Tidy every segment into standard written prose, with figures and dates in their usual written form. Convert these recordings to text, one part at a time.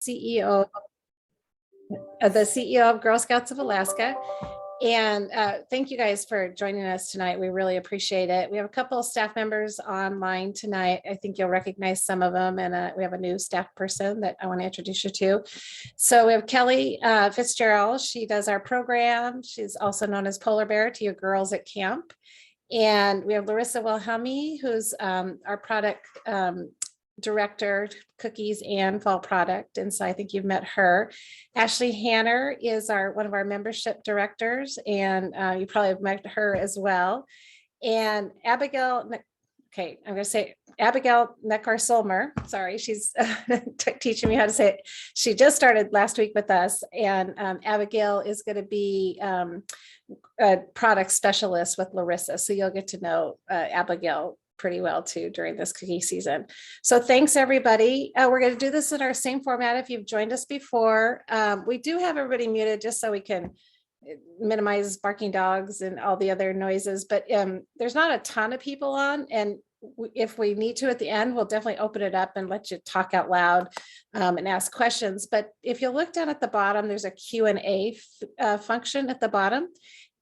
CEO, the CEO of Girl Scouts of Alaska. And thank you guys for joining us tonight. We really appreciate it. We have a couple of staff members online tonight. I think you'll recognize some of them. And we have a new staff person that I want to introduce you to. So we have Kelly Fitzgerald. She does our program. She's also known as Polar Bear to your girls at camp. And we have Larissa Wilhelmi, who's our product director, cookies and fall product. And so I think you've met her. Ashley Hanner is one of our membership directors, and you probably have met her as well. And Abigail, okay, I'm going to say Abigail Neckar-Solmer. Sorry, she's teaching me how to say it. She just started last week with us, and Abigail is going to be a product specialist with Larissa. So you'll get to know Abigail pretty well too during this cookie season. So thanks everybody. We're going to do this in our same format. If you've joined us before, we do have everybody muted just so we can minimize barking dogs and all the other noises, but there's not a ton of people on, and if we need to at the end, we'll definitely open it up and let you talk out loud and ask questions. But if you look down at the bottom, there's a Q&A function at the bottom.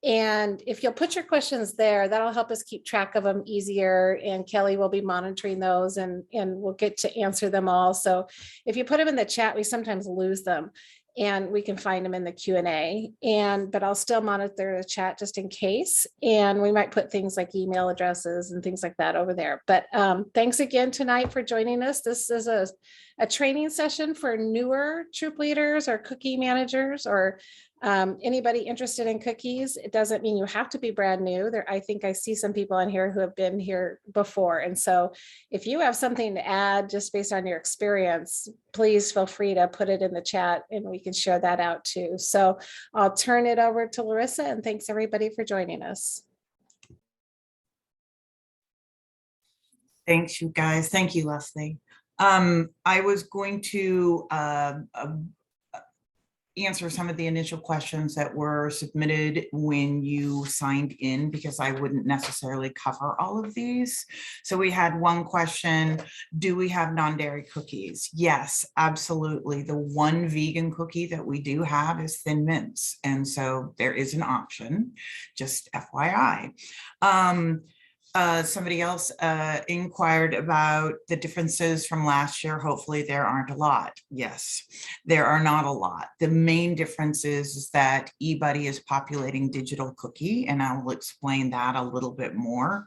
And if you'll put your questions there, that'll help us keep track of them easier. And Kelly will be monitoring those, and we'll get to answer them all. So if you put them in the chat, we sometimes lose them, and we can find them in the Q&A. But I'll still monitor the chat just in case. And we might put things like email addresses and things like that over there. But thanks again tonight for joining us. This is a training session for newer troop leaders or cookie managers or anybody interested in cookies. It doesn't mean you have to be brand new. I think I see some people in here who have been here before. And so if you have something to add just based on your experience, please feel free to put it in the chat and we can share that out too. So I'll turn it over to Larissa, and thanks everybody for joining us. Thanks, you guys. Thank you, Leslie. I was going to answer some of the initial questions that were submitted when you signed in, because I wouldn't necessarily cover all of these. So we had one question: do we have non-dairy cookies? Yes, absolutely. The one vegan cookie that we do have is Thin Mints, and so there is an option, just FYI. Somebody else inquired about the differences from last year. Hopefully there aren't a lot. Yes, there are not a lot. The main difference is that eBudde is populating digital cookie, and I will explain that a little bit more.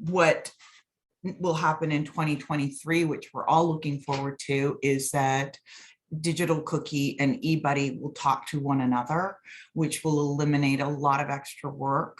What will happen in 2023, which we're all looking forward to, is that digital cookie and eBudde will talk to one another, which will eliminate a lot of extra work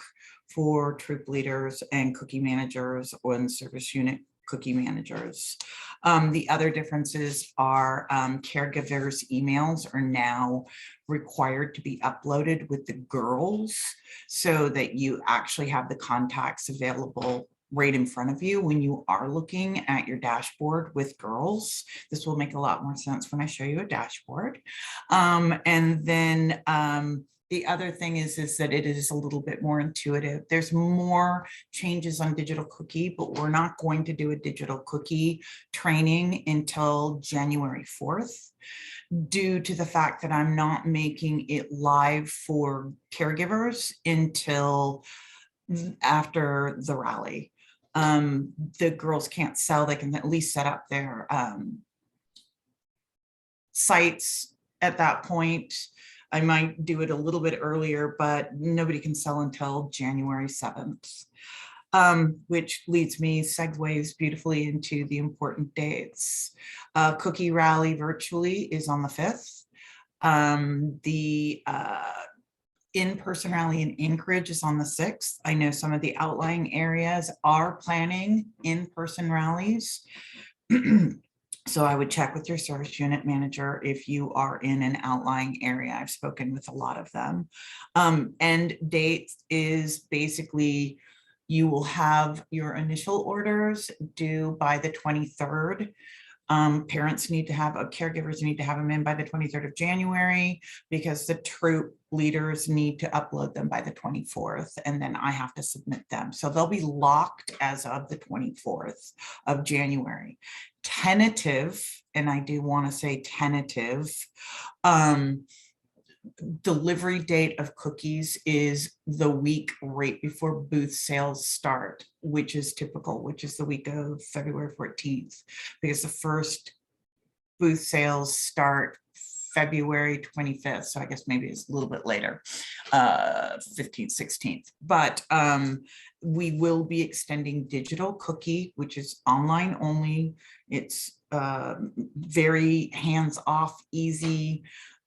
for troop leaders and cookie managers or service unit cookie managers. The other differences are caregivers' emails are now required to be uploaded with the girls, so that you actually have the contacts available right in front of you when you are looking at your dashboard with girls. This will make a lot more sense when I show you a dashboard. And then the other thing is that it is a little bit more intuitive. There's more changes on digital cookie, but we're not going to do a digital cookie training until January 4th, due to the fact that I'm not making it live for caregivers until after the rally. The girls can't sell, they can at least set up their sites at that point. I might do it a little bit earlier, but nobody can sell until January 7th, which segues beautifully into the important dates. Cookie Rally virtually is on the 5th. The in-person rally in Anchorage is on the 6th. I know some of the outlying areas are planning in-person rallies. So I would check with your service unit manager if you are in an outlying area. I've spoken with a lot of them. End date is basically you will have your initial orders due by the 23rd. Parents need to have, caregivers need to have them in by the 23rd of January, because the troop leaders need to upload them by the 24th, and then I have to submit them. So they'll be locked as of the 24th of January. tentative, and I do want to say tentative, delivery date of cookies is the week right before booth sales start, which is typical, which is the week of February 14th, because the first booth sales start February 25th. So I guess maybe it's a little bit later, 15th, 16th. But we will be extending digital cookie, which is online only. It's very hands-off, easy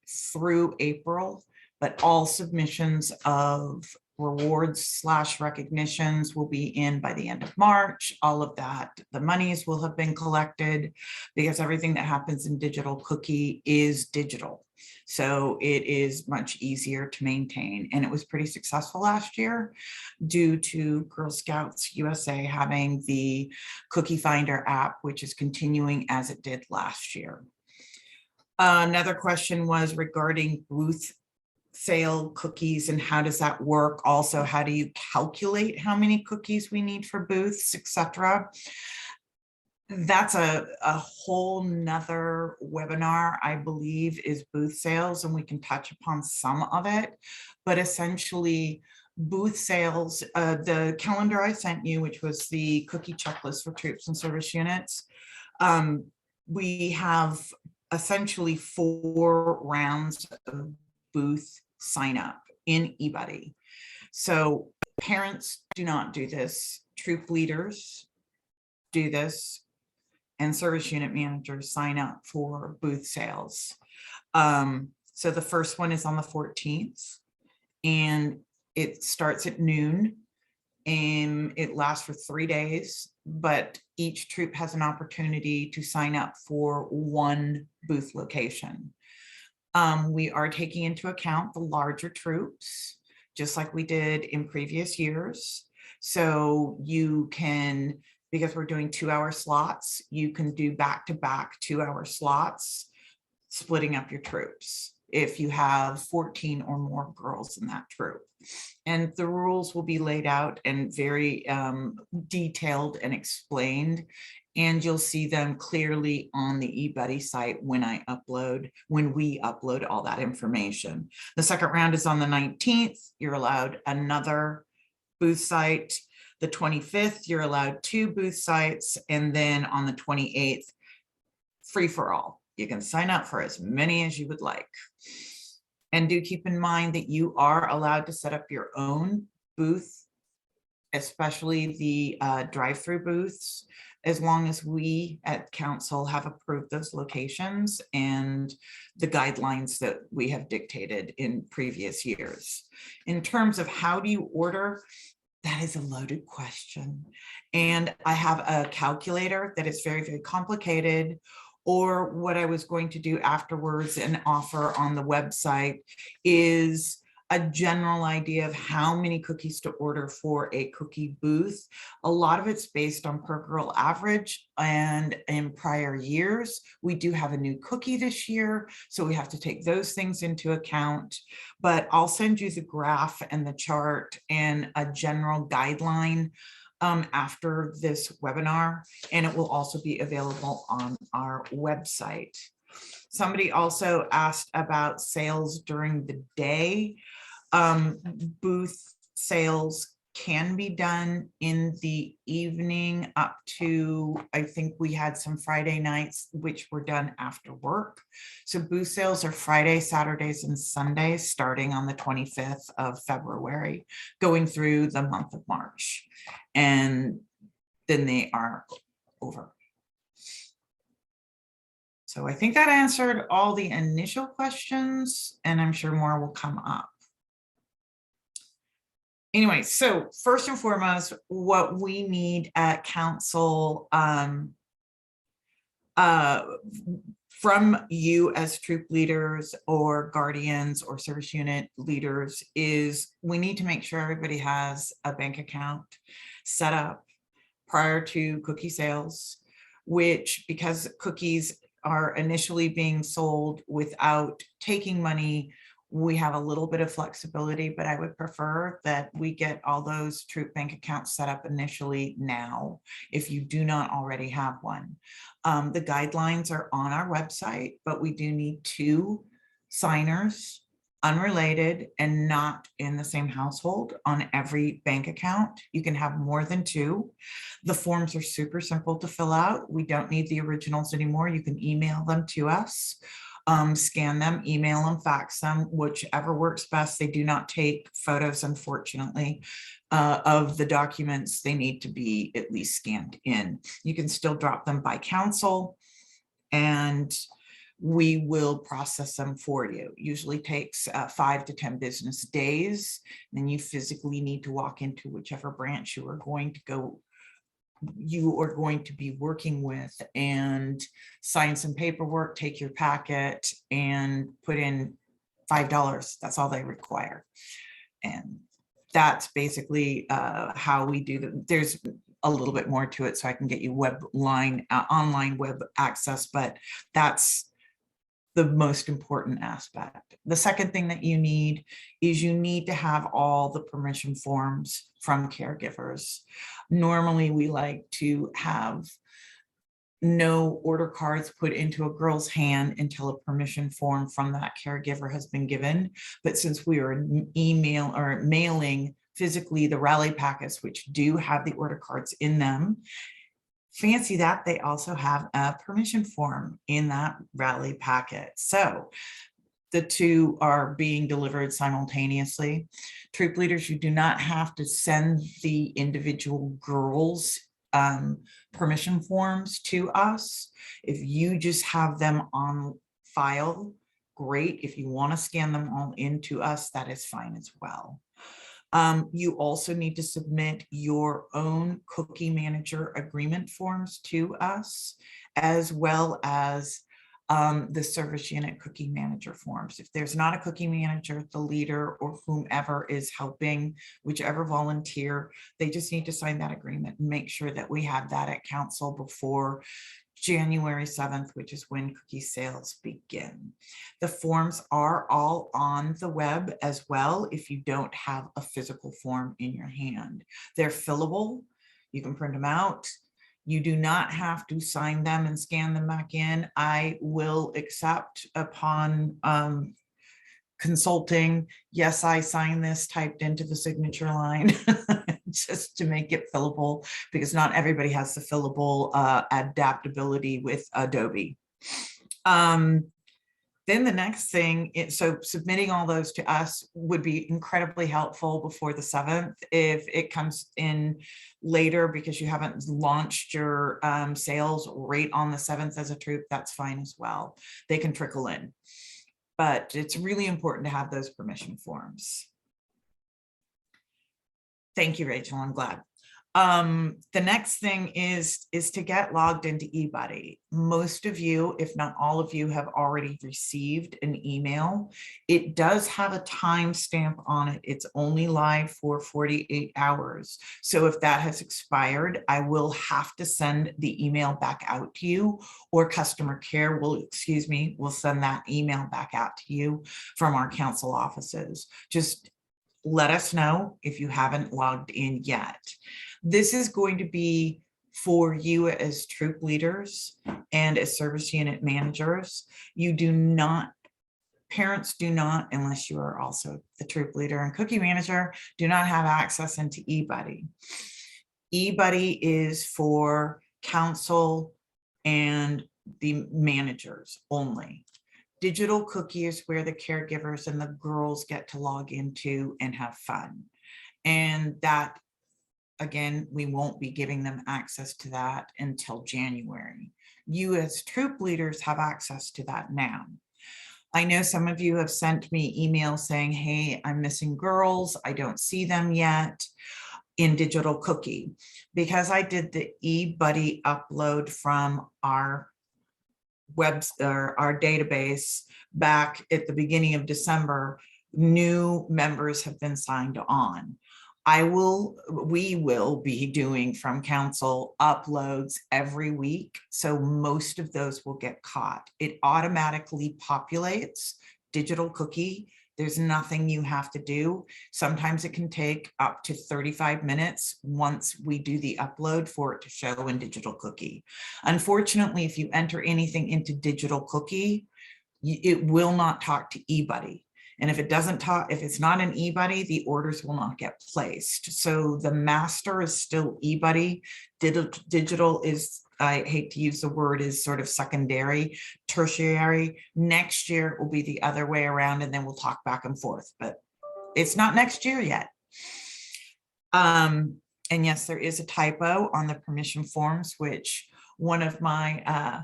through April, but all submissions of rewards / recognitions will be in by the end of March. All of that, the monies will have been collected, because everything that happens in digital cookie is digital. So it is much easier to maintain. And it was pretty successful last year due to Girl Scouts USA having the Cookie Finder app, which is continuing as it did last year. Another question was regarding booth sale cookies and how does that work? Also, how do you calculate how many cookies we need for booths, etc.? That's a whole nother webinar, I believe, is booth sales, and we can touch upon some of it. But essentially, booth sales, the calendar I sent you, which was the cookie checklist for troops and service units, we have essentially 4 rounds of booth sign up in eBudde. So parents do not do this. Troop leaders do this, and service unit managers sign up for booth sales. So the first one is on the 14th, and it starts at noon, and it lasts for 3 days, but each troop has an opportunity to sign up for 1 booth location. We are taking into account the larger troops, just like we did in previous years. So you can, because we're doing 2-hour slots, you can do back-to-back 2-hour slots, splitting up your troops if you have 14 or more girls in that troop. And the rules will be laid out and very detailed and explained, and you'll see them clearly on the eBudde site when we upload all that information. The second round is on the 19th. You're allowed another booth site. The 25th, you're allowed 2 booth sites, and then on the 28th, free for all. You can sign up for as many as you would like. And do keep in mind that you are allowed to set up your own booth, especially the drive-through booths, as long as we at council have approved those locations and the guidelines that we have dictated in previous years. In terms of how do you order, that is a loaded question. And I have a calculator that is very, very complicated. Or what I was going to do afterwards and offer on the website is a general idea of how many cookies to order for a cookie booth. A lot of it's based on per girl average, and in prior years, we do have a new cookie this year, so we have to take those things into account. But I'll send you the graph and the chart and a general guideline after this webinar, and it will also be available on our website. Somebody also asked about sales during the day. Booth sales can be done in the evening up to, I think we had some Friday nights, which were done after work. So booth sales are Friday, Saturdays, and Sundays, starting on the 25th of February, going through the month of March. And then they are over. So I think that answered all the initial questions, and I'm sure more will come up. Anyway, so first and foremost, what we need at council from you as troop leaders or guardians or service unit leaders is we need to make sure everybody has a bank account set up prior to cookie sales, which, because cookies are initially being sold without taking money We have a little bit of flexibility, but I would prefer that we get all those troop bank accounts set up initially now, if you do not already have one. The guidelines are on our website, but we do need 2 signers, unrelated and not in the same household, on every bank account. You can have more than 2. The forms are super simple to fill out. We don't need the originals anymore. You can email them to us, scan them, email them, fax them, whichever works best. They do not take photos, unfortunately, of the documents. They need to be at least scanned in. You can still drop them by council, and we will process them for you. Usually takes 5 to 10 business days. Then you physically need to walk into whichever branch you are going to be working with, and sign some paperwork, take your packet and put in $5. That's all they require. And that's basically how we do there's a little bit more to it, so I can get you online web access, but that's the most important aspect. The second thing that you need is you need to have all the permission forms from caregivers. Normally, we like to have no order cards put into a girl's hand until a permission form from that caregiver has been given. But since we are email or mailing physically the rally packets, which do have the order cards in them, fancy that they also have a permission form in that rally packet. So the 2 are being delivered simultaneously. Troop leaders, you do not have to send the individual girls permission forms to us. If you just have them on file, great. If you want to scan them all into us, that is fine as well. You also need to submit your own cookie manager agreement forms to us, as well as the service unit cookie manager forms. If there's not a cookie manager, the leader or whomever is helping, whichever volunteer, they just need to sign that agreement and make sure that we have that at council before January 7th, which is when cookie sales begin. The forms are all on the web as well if you don't have a physical form in your hand. They're fillable. You can print them out. You do not have to sign them and scan them back in. I will accept upon consulting, yes, I sign this typed into the signature line just to make it fillable, because not everybody has the fillable adaptability with Adobe. Then the next thing, so submitting all those to us would be incredibly helpful before the 7th. If it comes in later because you haven't launched your sales right on the 7th as a troop, that's fine as well. They can trickle in. But it's really important to have those permission forms. Thank you, Rachel. I'm glad. The next thing is to get logged into eBudde. Most of you, if not all of you, have already received an email. It does have a timestamp on it. It's only live for 48 hours. So if that has expired, I will have to send the email back out to you, or customer care will send that email back out to you from our council offices. Just let us know if you haven't logged in yet. This is going to be for you as troop leaders and as service unit managers. You do not, parents do not, unless you are also the troop leader and cookie manager, do not have access into eBudde. eBudde is for council and the managers only. Digital cookie is where the caregivers and the girls get to log into and have fun. And that, again, we won't be giving them access to that until January. You as troop leaders have access to that now. I know some of you have sent me emails saying, hey, I'm missing girls. I don't see them yet in digital cookie. Because I did the eBudde upload from our our database back at the beginning of December, new members have been signed on. We will be doing from council uploads every week, so most of those will get caught. It automatically populates digital cookie There's nothing you have to do. Sometimes it can take up to 35 minutes once we do the upload for it to show in Digital Cookie. Unfortunately, if you enter anything into Digital Cookie, it will not talk to eBudde. And if it doesn't talk, if it's not an eBudde, the orders will not get placed. So the master is still eBudde. Digital is, I hate to use the word, is sort of secondary, tertiary. Next year it will be the other way around, and then we'll talk back and forth, but it's not next year yet. And yes, there is a typo on the permission forms, which one of my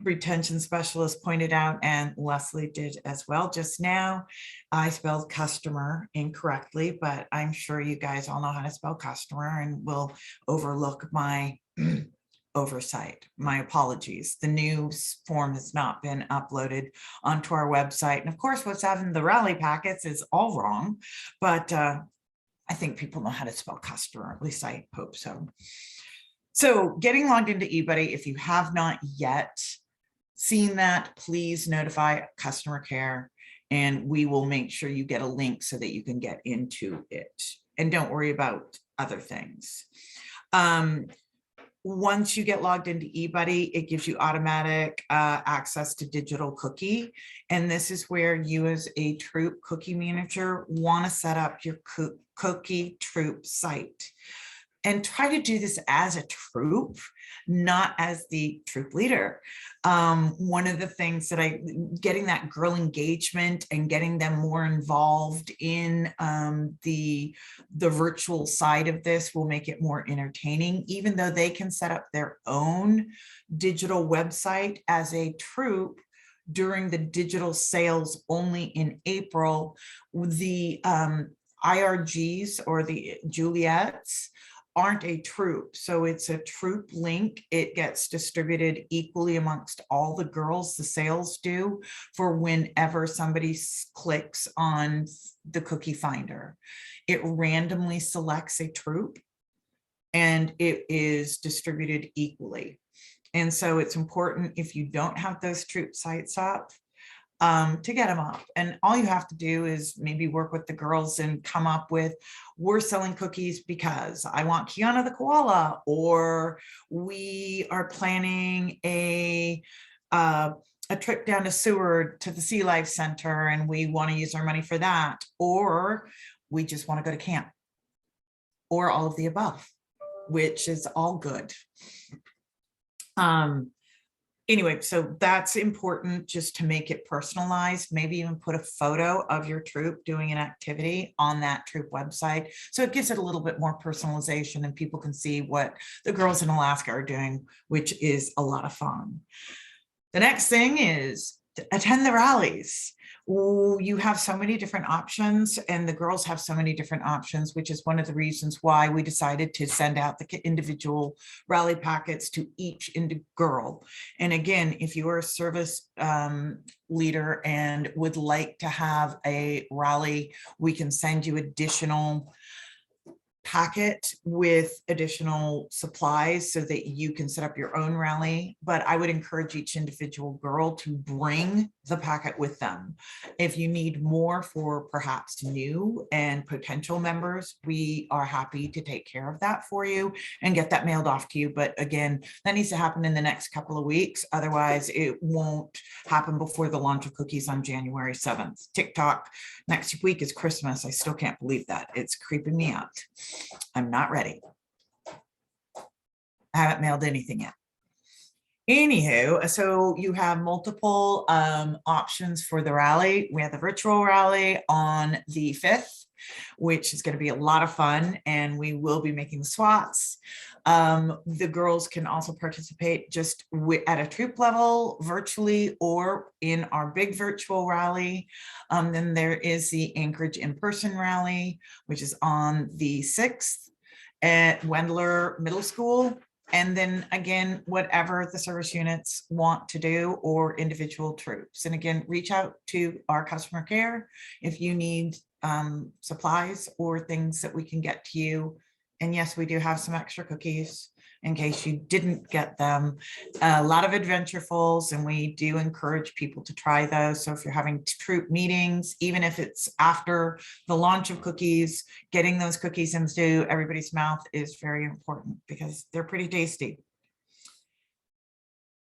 retention specialist pointed out, and Leslie did as well just now. I spelled customer incorrectly, but I'm sure you guys all know how to spell customer and will overlook my oversight. My apologies. The new form has not been uploaded onto our website. And of course, what's having the rally packets is all wrong, but I think people know how to spell customer, at least I hope so. So getting logged into eBudde, if you have not yet seen that, please notify customer care and we will make sure you get a link so that you can get into it. And don't worry about other things. Once you get logged into eBudde, it gives you automatic access to Digital Cookie. And this is where you as a troop cookie manager want to set up your cookie troop site. And try to do this as a troop, not as the troop leader. One of the things that getting that girl engagement and getting them more involved in the virtual side of this will make it more entertaining, even though they can set up their own digital website as a troop. During the digital sales only in April, the IRGs or the Juliets aren't a troop. So it's a troop link. It gets distributed equally amongst all the girls, the sales do, for whenever somebody clicks on the cookie finder. It randomly selects a troop and it is distributed equally. And so it's important, if you don't have those troop sites up, to get them up. And all you have to do is maybe work with the girls and come up with, we're selling cookies because I want Kiana the koala, or we are planning a trip down to Seward to the Sea Life Center and we want to use our money for that, or we just want to go to camp, or all of the above, which is all good. Anyway, so that's important, just to make it personalized, maybe even put a photo of your troop doing an activity on that troop website. So it gives it a little bit more personalization and people can see what the girls in Alaska are doing, which is a lot of fun. The next thing is to attend the rallies. Ooh, you have so many different options and the girls have so many different options, which is one of the reasons why we decided to send out the individual rally packets to each girl. And again, if you are a service leader and would like to have a rally, we can send you additional packet with additional supplies so that you can set up your own rally. But I would encourage each individual girl to bring the packet with them. If you need more for perhaps new and potential members, we are happy to take care of that for you and get that mailed off to you. But again, that needs to happen in the next couple of weeks. Otherwise, it won't happen before the launch of cookies on January 7th. TikTok, next week is Christmas. I still can't believe that. It's creeping me out. I'm not ready. I haven't mailed anything yet. Anywho, so you have multiple options for the rally. We have the virtual rally on the 5th, which is going to be a lot of fun, and we will be making the SWATs. The girls can also participate just at a troop level virtually or in our big virtual rally. Then there is the Anchorage in-person rally, which is on the 6th at Wendler Middle School. And then again, whatever the service units want to do or individual troops. And again, reach out to our customer care if you need supplies or things that we can get to you. And yes, we do have some extra cookies. in case you didn't get them. A lot of adventurefuls, and we do encourage people to try those. So if you're having troop meetings, even if it's after the launch of cookies, getting those cookies into everybody's mouth is very important because they're pretty tasty.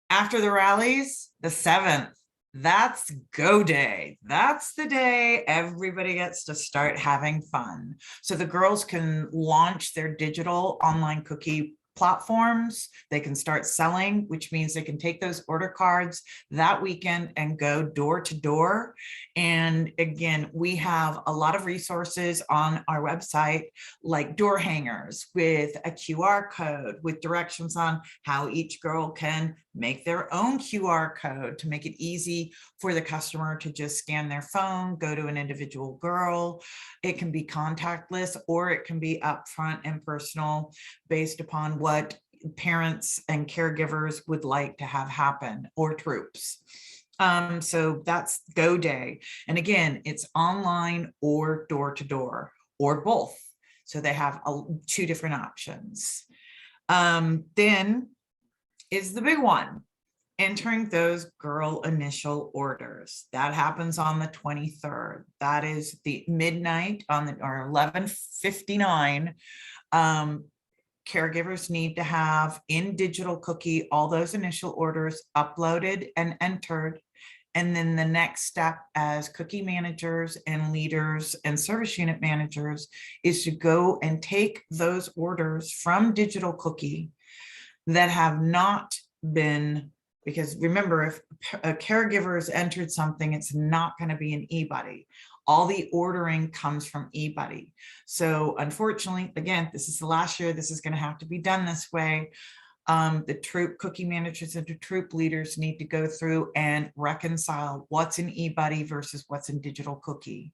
After the rallies, the 7th, that's go day. That's the day everybody gets to start having fun. So the girls can launch their digital online cookie platforms. They can start selling, which means they can take those order cards that weekend and go door to door. And again, we have a lot of resources on our website, like door hangers with a QR code with directions on how each girl can make their own QR code to make it easy for the customer to just scan their phone, go to an individual girl. It can be contactless, or it can be upfront and personal based upon what parents and caregivers would like to have happen, or troops. So that's go day. And again, it's online or door to door or both. So they have two different options. Then is the big one, entering those girl initial orders. That happens on the 23rd. That is the midnight on the, or 11:59. Caregivers need to have in digital cookie all those initial orders uploaded and entered. And then the next step as cookie managers and leaders and service unit managers is to go and take those orders from digital cookie that have not been, because remember, if a caregiver has entered something, it's not going to be an eBudde. All the ordering comes from eBudde. So unfortunately, again, this is the last year this is going to have to be done this way. The troop cookie managers and the troop leaders need to go through and reconcile what's in eBudde versus what's in digital cookie.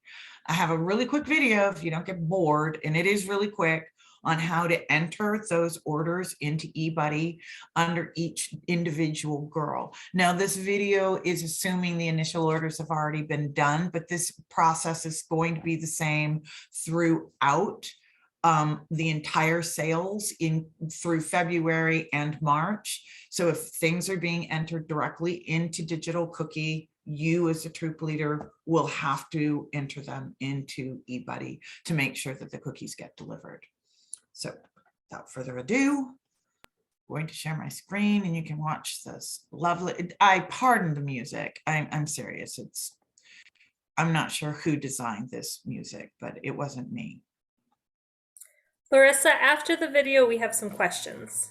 I have a really quick video if you don't get bored, and it is really quick, on how to enter those orders into eBudde under each individual girl. Now, this video is assuming the initial orders have already been done, but this process is going to be the same throughout the entire sales through February and March. So if things are being entered directly into digital cookie, you as a troop leader will have to enter them into eBudde to make sure that the cookies get delivered. So without further ado, I'm going to share my screen and you can watch this lovely, I pardon the music. I'm serious. I'm not sure who designed this music, but it wasn't me. Larissa, after the video, we have some questions.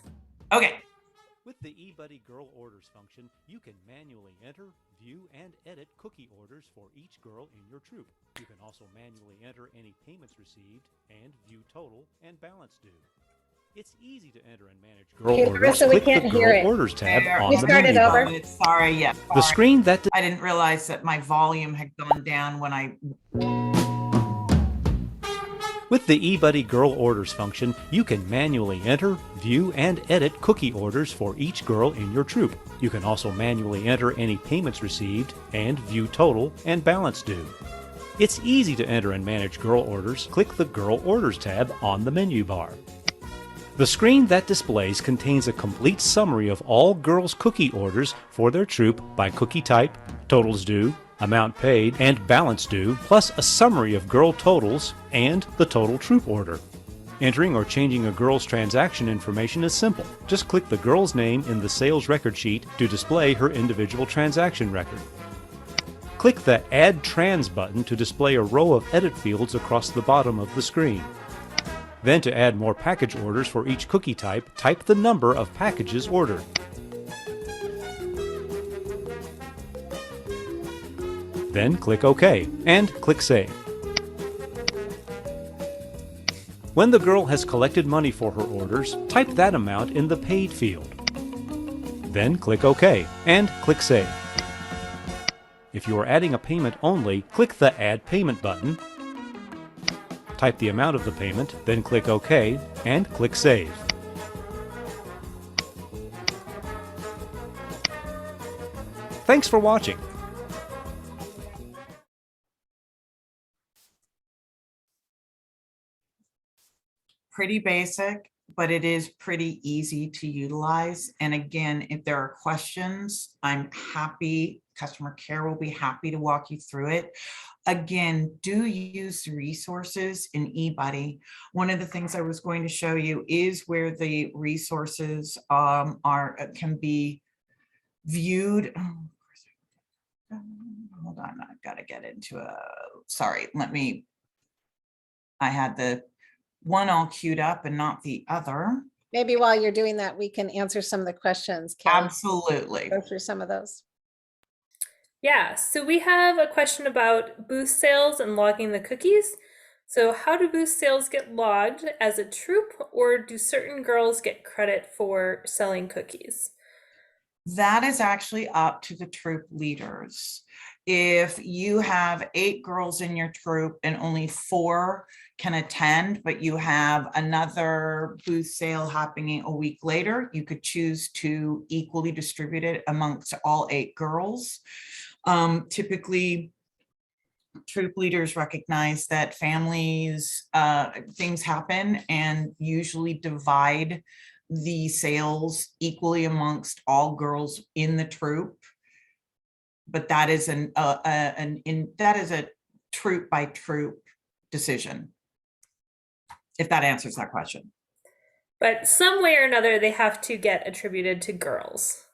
Okay. With the eBudde Girl Orders function, you can manually enter, view, and edit cookie orders for each girl in your troop. You can also manually enter any payments received and view total and balance due. It's easy to enter and manage girl Okay, orders. Larissa, we Click can't the hear Girl it. Orders tab on You the started menu over. bar. Sorry, yeah. The screen that I didn't realize that my volume had gone down when I... With the eBudde Girl Orders function, you can manually enter, view, and edit cookie orders for each girl in your troop. You can also manually enter any payments received and view total and balance due. It's easy to enter and manage girl orders. Click the Girl Orders tab on the menu bar. The screen that displays contains a complete summary of all girls' cookie orders for their troop by cookie type, totals due, amount paid, and balance due, plus a summary of girl totals and the total troop order. Entering or changing a girl's transaction information is simple. Just click the girl's name in the sales record sheet to display her individual transaction record. Click the Add Trans button to display a row of edit fields across the bottom of the screen. Then to add more package orders for each cookie type, type the number of packages ordered. Then click OK and click Save. When the girl has collected money for her orders, type that amount in the Paid field. Then click OK and click Save. If you are adding a payment only, click the Add Payment button, type the amount of the payment, then click OK and click Save. Thanks for watching. Pretty basic, but it is pretty easy to utilize. And again, if there are questions, I'm happy, customer care will be happy to walk you through it. Again, do use resources in eBuddy. One of the things I was going to show you is where the resources can be viewed. Hold on, I've got to get into sorry, I had the one all queued up and not the other. Maybe while you're doing that, we can answer some of the questions. Kelly. Absolutely. Go through some of those. Yeah, so we have a question about booth sales and logging the cookies. So how do booth sales get logged as a troop, or do certain girls get credit for selling cookies? That is actually up to the troop leaders. If you have 8 girls in your troop and only 4 can attend, but you have another booth sale happening a week later, you could choose to equally distribute it amongst all 8 girls. Typically, troop leaders recognize that families, things happen, and usually divide the sales equally amongst all girls in the troop. But that is that is a troop by troop decision, if that answers that question. But some way or another, they have to get attributed to girls.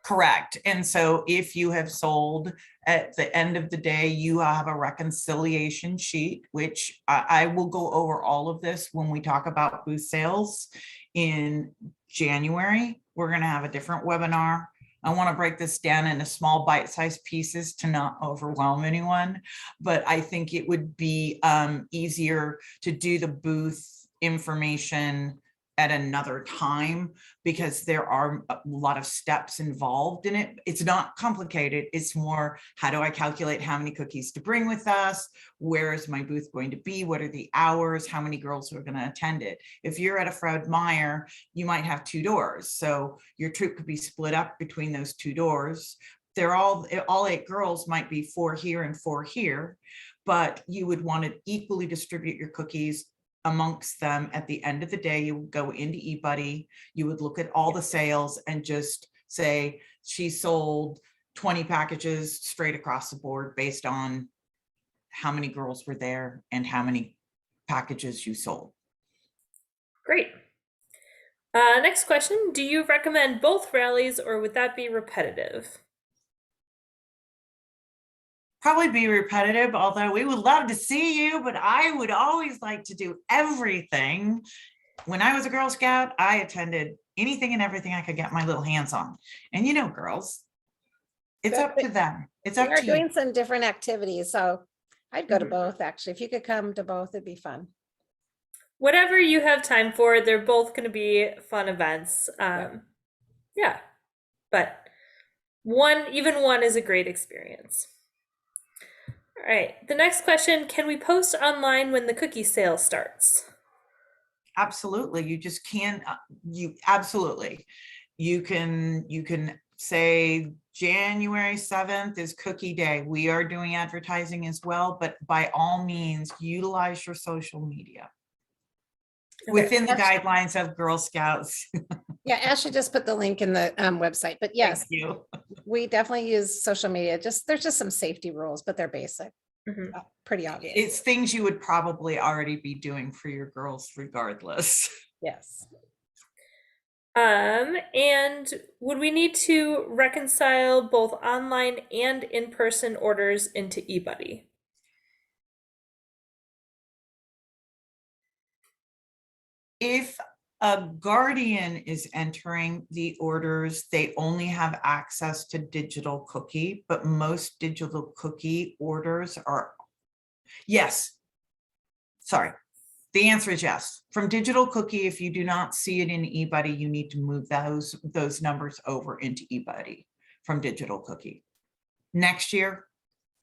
Correct. And so if you have sold at the end of the day, you have a reconciliation sheet, which I will go over all of this when we talk about booth sales in January. We're going to have a different webinar. I want to break this down into small bite-sized pieces to not overwhelm anyone, but I think it would be easier to do the booth information at another time, because there are a lot of steps involved in it. It's not complicated. It's more, how do I calculate how many cookies to bring with us? Where is my booth going to be? What are the hours? How many girls are going to attend it? If you're at a Fred Meyer, you might have 2 doors. So your troop could be split up between those 2 doors. They're all 8 girls might be 4 here and 4 here, but you would want to equally distribute your cookies amongst them. At the end of the day, you would go into eBuddy, you would look at all the sales and just say she sold 20 packages straight across the board based on how many girls were there and how many packages you sold. Great. Next question, do you recommend both rallies, or would that be repetitive? Probably be repetitive, although we would love to see you, but I would always like to do everything. When I was a Girl Scout, I attended anything and everything I could get my little hands on. And you know, girls, it's up to them. It's up We're to you. doing some different activities, so I'd go to both, actually. If you could come to both, it'd be fun. Whatever you have time for, they're both going to be fun events. Yeah, but even one is a great experience. All right, the next question, can we post online when the cookie sale starts? Absolutely. You just can't, absolutely. You can say January 7th is cookie day. We are doing advertising as well, but by all means, utilize your social media. Okay. Within the guidelines of Girl Scouts. Yeah, Ashley just put the link in the website, but yes, Thank you. we definitely use social media. There's just some safety rules, but they're basic. Mm-hmm. Pretty obvious. It's things you would probably already be doing for your girls regardless. Yes. And would we need to reconcile both online and in-person orders into eBuddy? If a guardian is entering the orders, they only have access to digital cookie, but most digital cookie orders are, yes. Sorry, the answer is yes. From digital cookie, if you do not see it in eBuddy, you need to move those numbers over into eBuddy from digital cookie. Next year,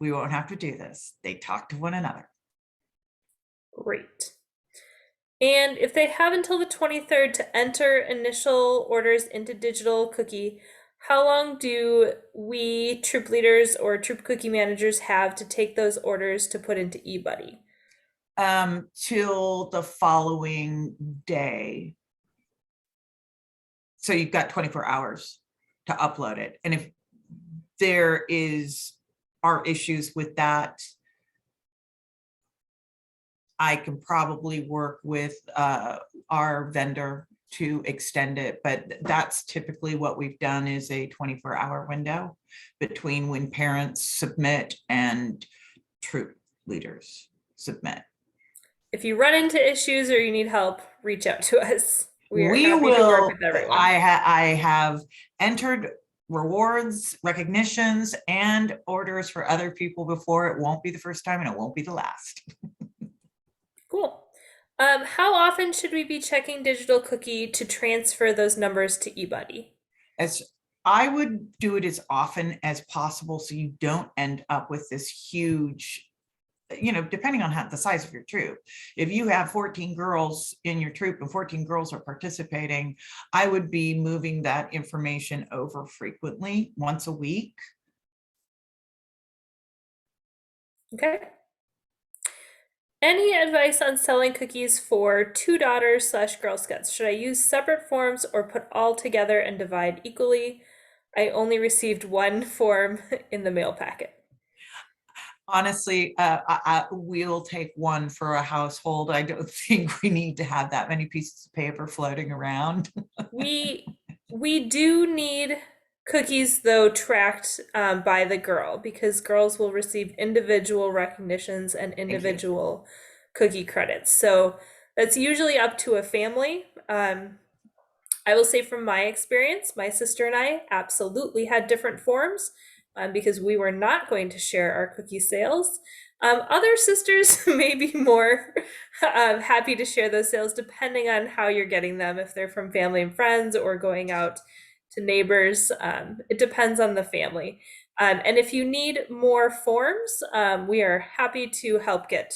we won't have to do this. They talk to one another. Great. And if they have until the 23rd to enter initial orders into digital cookie, how long do we troop leaders or troop cookie managers have to take those orders to put into eBuddy? Till the following day. So you've got 24 hours to upload it. And if there are issues with that, I can probably work with our vendor to extend it, but that's typically what we've done is a 24-hour window between when parents submit and troop leaders submit. If you run into issues or you need help, reach out to us. We are We happy to will, work with everyone. I have entered rewards, recognitions, and orders for other people before. It won't be the first time and it won't be the last. Cool. How often should we be checking digital cookie to transfer those numbers to eBudde? As I would do it as often as possible so you don't end up with this huge, depending on the size of your troop. If you have 14 girls in your troop and 14 girls are participating, I would be moving that information over frequently, once a week. Okay. Any advice on selling cookies for 2 daughters / Girl Scouts? Should I use separate forms or put all together and divide equally? I only received one form in the mail packet. Honestly, we'll take one for a household. I don't think we need to have that many pieces of paper floating around. We do need cookies though tracked by the girl, because girls will receive individual recognitions and individual cookie credits. So that's usually up to a family. I will say from my experience, my sister and I absolutely had different forms because we were not going to share our cookie sales. Other sisters may be more happy to share those sales depending on how you're getting them, if they're from family and friends or going out to neighbors. It depends on the family. And if you need more forms, we are happy to help get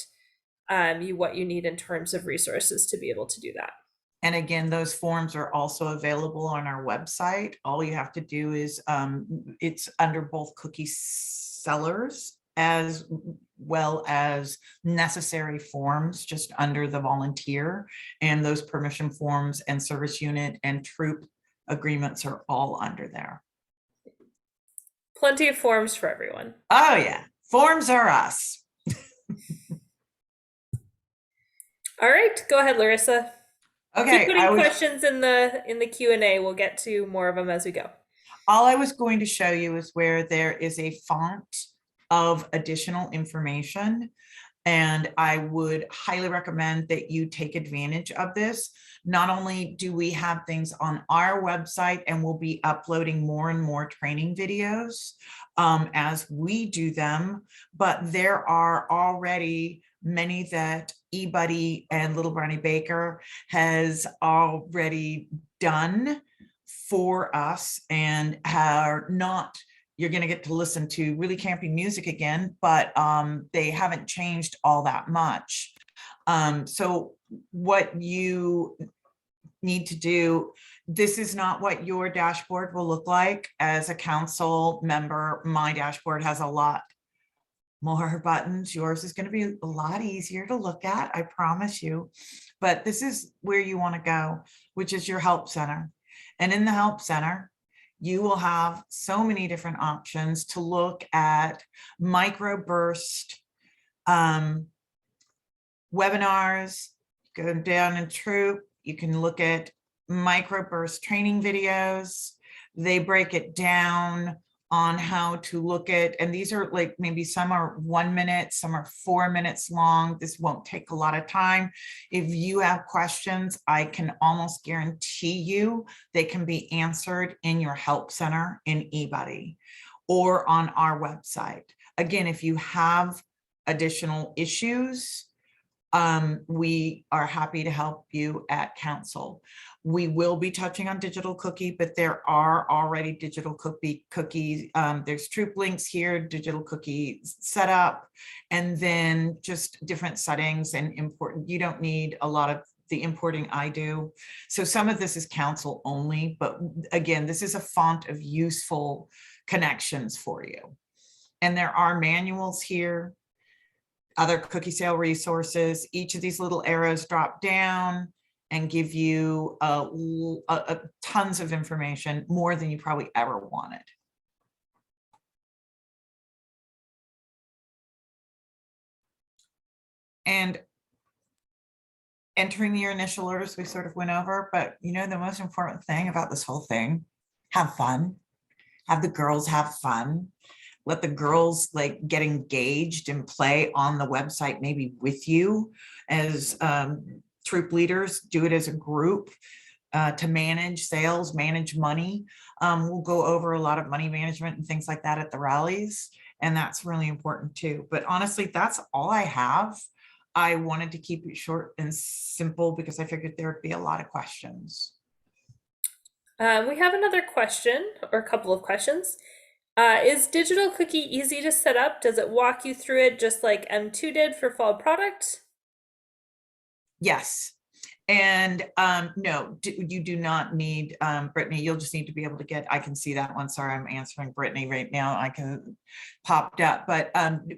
you what you need in terms of resources to be able to do that. And again, those forms are also available on our website. All you have to do is, it's under both cookie sellers as well as necessary forms, just under the volunteer. And those permission forms and service unit and troop agreements are all under there. Plenty of forms for everyone. Oh yeah, forms are us. All right, go ahead, Larissa. Okay, Keep putting questions in the Q&A. We'll get to more of them as we go. all I was going to show you is where there is a font of additional information. And I would highly recommend that you take advantage of this. Not only do we have things on our website, and we'll be uploading more and more training videos as we do them, but there are already many that eBudde and Little Brownie Baker has already done for us, and are not, you're going to get to listen to really campy music again, but they haven't changed all that much. So what you need to do, this is not what your dashboard will look like as a council member. My dashboard has a lot more buttons. Yours is going to be a lot easier to look at, I promise you. But this is where you want to go, which is your help center. And in the help center, you will have so many different options to look at microburst webinars. Go down in troop, you can look at microburst training videos. They break it down on how to look at, and these are like, maybe some are 1 minute, some are 4 minutes long. This won't take a lot of time. If you have questions, I can almost guarantee you they can be answered in your help center in eBudde or on our website. Again, if you have additional issues, we are happy to help you at council. We will be touching on digital cookie, but there are already digital cookies. There's troop links here, digital cookie setup, and then just different settings and important. You don't need a lot of the importing I do. So some of this is council only, but again, this is a font of useful connections for you. And there are manuals here, other cookie sale resources. Each of these little arrows drop down. and give you tons of information, more than you probably ever wanted. And entering your initial orders, we sort of went over, but you know, the most important thing about this whole thing, have fun, have the girls have fun, let the girls like get engaged and play on the website, maybe with you as troop leaders, do it as a group to manage sales, manage money. We'll go over a lot of money management and things like that at the rallies. And that's really important too. But honestly, that's all I have. I wanted to keep it short and simple because I figured there'd be a lot of questions. We have another question, or a couple of questions. Is Digital Cookie easy to set up? Does it walk you through it just like M2 did for fall product? Yes. And no, you do not need, Brittany, you'll just need to be able to get, I can see that one. Sorry, I'm answering Brittany right now. I can popped up, but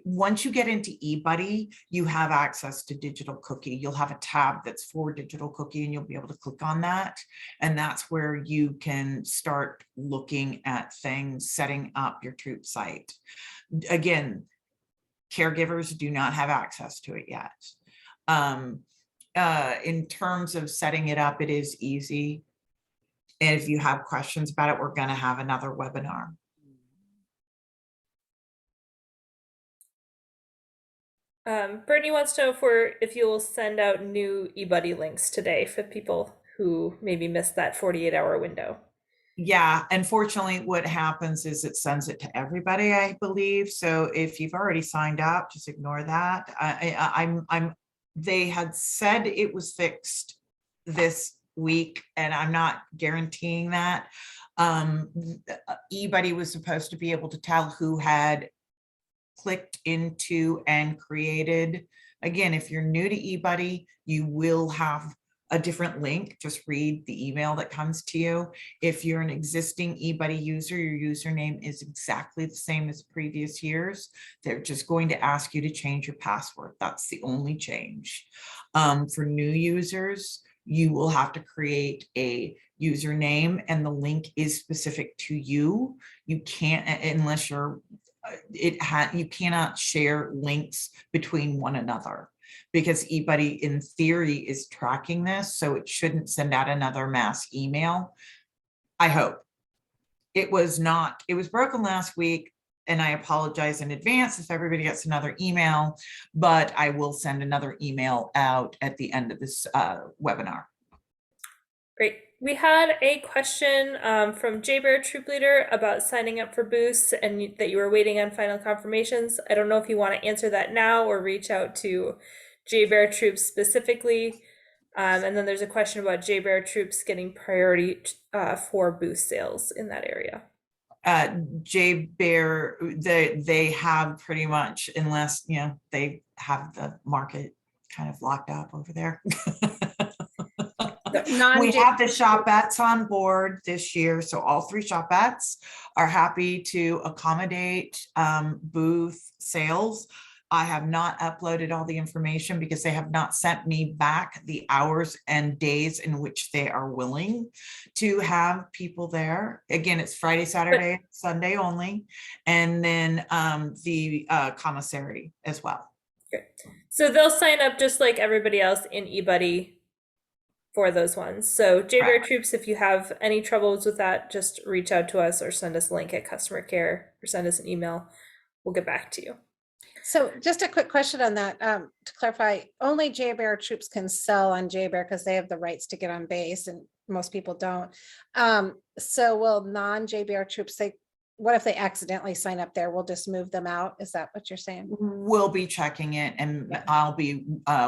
once you get into eBudde, you have access to Digital Cookie. You'll have a tab that's for Digital Cookie and you'll be able to click on that. And that's where you can start looking at things, setting up your troop site. Again, caregivers do not have access to it yet. In terms of setting it up, it is easy. And if you have questions about it, we're going to have another webinar. Brittany wants to know if you will send out new eBuddy links today for people who maybe missed that 48-hour window. Yeah, unfortunately, what happens is it sends it to everybody, I believe. So if you've already signed up, just ignore that. They had said it was fixed this week, and I'm not guaranteeing that. eBuddy was supposed to be able to tell who had clicked into and created. Again, if you're new to eBuddy, you will have a different link. Just read the email that comes to you. If you're an existing eBuddy user, your username is exactly the same as previous years. They're just going to ask you to change your password. That's the only change. For new users, you will have to create a username and the link is specific to you. You can't, unless you're, you cannot share links between one another, because eBuddy in theory is tracking this, so it shouldn't send out another mass email. I hope. It was not, it was broken last week, and I apologize in advance if everybody gets another email, but I will send another email out at the end of this webinar. Great. We had a question from Bear Troop Leader about signing up for boosts and that you were waiting on final confirmations. I don't know if you want to answer that now or reach out to Bear Troops specifically. And then there's a question about Bear Troops getting priority for boost sales in that area. Bear, they have pretty much, unless, you know, they have the market kind of locked up over there. We have the Shopettes on board this year, so all 3 Shopettes are happy to accommodate booth sales. I have not uploaded all the information because they have not sent me back the hours and days in which they are willing to have people there. Again, it's Friday, Saturday, Sunday only, and then the commissary as well. Good. So they'll sign up just like everybody else in eBuddy for those ones. So Bear Troops, if you have any troubles with that, just reach out to us or send us a link at customer care or send us an email. We'll get back to you. So just a quick question on that, to clarify, only Bear Troops can sell on Bear because they have the rights to get on base and most people don't. So will non-Bear Troops, what if they accidentally sign up there? We'll just move them out. Is that what you're saying? We'll be checking it, and I'll be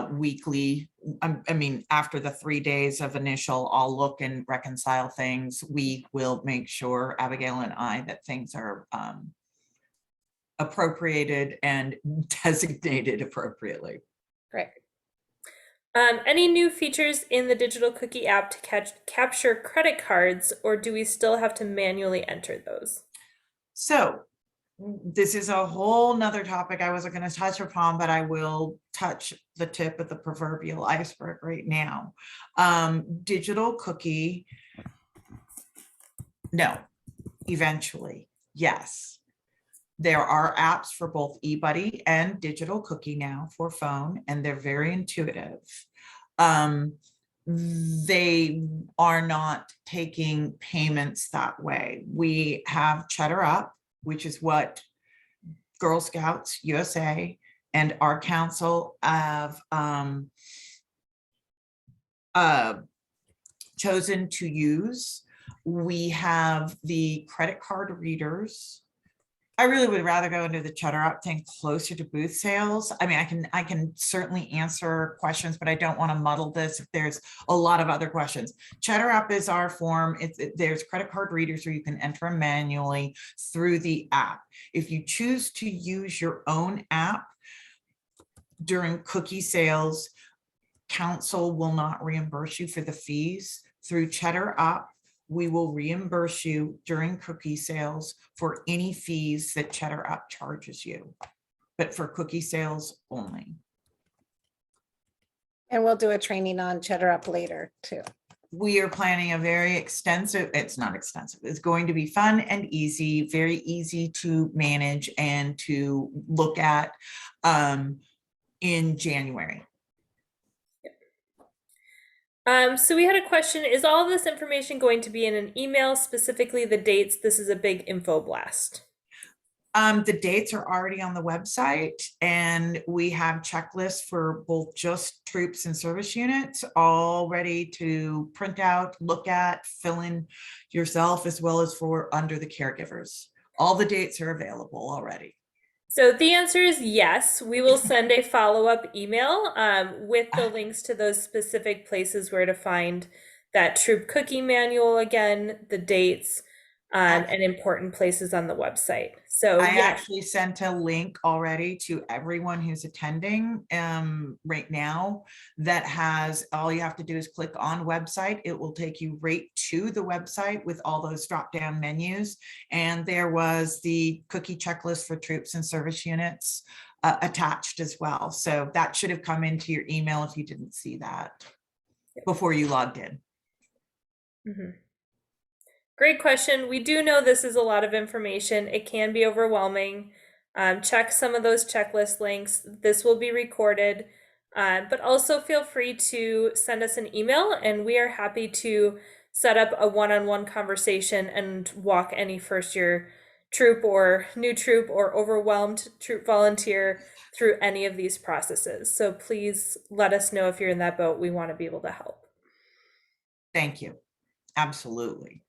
weekly. I mean, after the 3 days of initial, I'll look and reconcile things. We will make sure, Abigail and I, that things are appropriated and designated appropriately. Great. Any new features in the Digital Cookie app to capture credit cards, or do we still have to manually enter those? So this is a whole nother topic I wasn't going to touch upon, but I will touch the tip of the proverbial iceberg right now. Digital cookie. No, eventually, yes. There are apps for both eBudde and digital cookie now for phone, and they're very intuitive. They are not taking payments that way. We have Cheddar Up, which is what Girl Scouts USA and our council have chosen to use. We have the credit card readers. I really would rather go into the Cheddar Up thing closer to booth sales. I mean, I can certainly answer questions, but I don't want to muddle this if there's a lot of other questions. Cheddar Up is our form. There's credit card readers where you can enter them manually through the app. If you choose to use your own app during cookie sales, council will not reimburse you for the fees. Through Cheddar Up, we will reimburse you during cookie sales for any fees that Cheddar Up charges you, but for cookie sales only. And we'll do a training on Cheddar Up later too. We are planning a very extensive, it's not extensive, it's going to be fun and easy, very easy to manage and to look at in January. So we had a question, is all this information going to be in an email, specifically the dates? This is a big info blast. The dates are already on the website, and we have checklists for both just troops and service units all ready to print out, look at, fill in yourself, as well as for under the caregivers. All the dates are available already. So the answer is yes. We will send a follow-up email with the links to those specific places where to find that troop cookie manual again, the dates, and important places on the website. So I yeah. actually sent a link already to everyone who's attending right now that has, all you have to do is click on website. It will take you right to the website with all those drop down menus. And there was the cookie checklist for troops and service units attached as well. So that should have come into your email if you didn't see that before you logged in. Mm-hmm. Great question. We do know this is a lot of information. It can be overwhelming. Check some of those checklist links. This will be recorded, but also feel free to send us an email, and we are happy to set up a one-on-one conversation and walk any first-year troop or new troop or overwhelmed troop volunteer through any of these processes. So please let us know if you're in that boat. We want to be able to help. Thank you. Absolutely.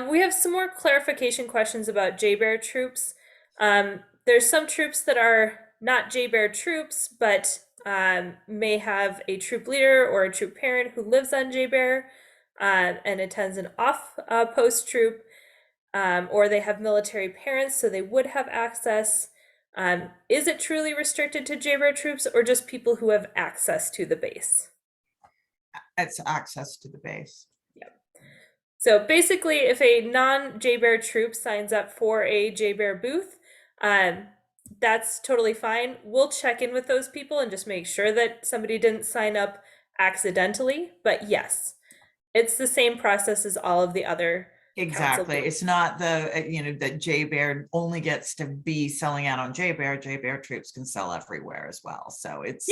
We have some more clarification questions about JBEAR troops. There's some troops that are not JBEAR troops, but may have a troop leader or a troop parent who lives on JBEAR and attends an off-post troop, or they have military parents, so they would have access. Is it truly restricted to JBEAR troops or just people who have access to the base? It's access to the base. So basically, if a non-JBEAR troop signs up for a JBEAR booth, that's totally fine. We'll check in with those people and just make sure that somebody didn't sign up accidentally. But yes, it's the same process as all of the other. Exactly. It's not the, that JBEAR only gets to be selling out on JBEAR. JBEAR troops can sell everywhere as well. So it's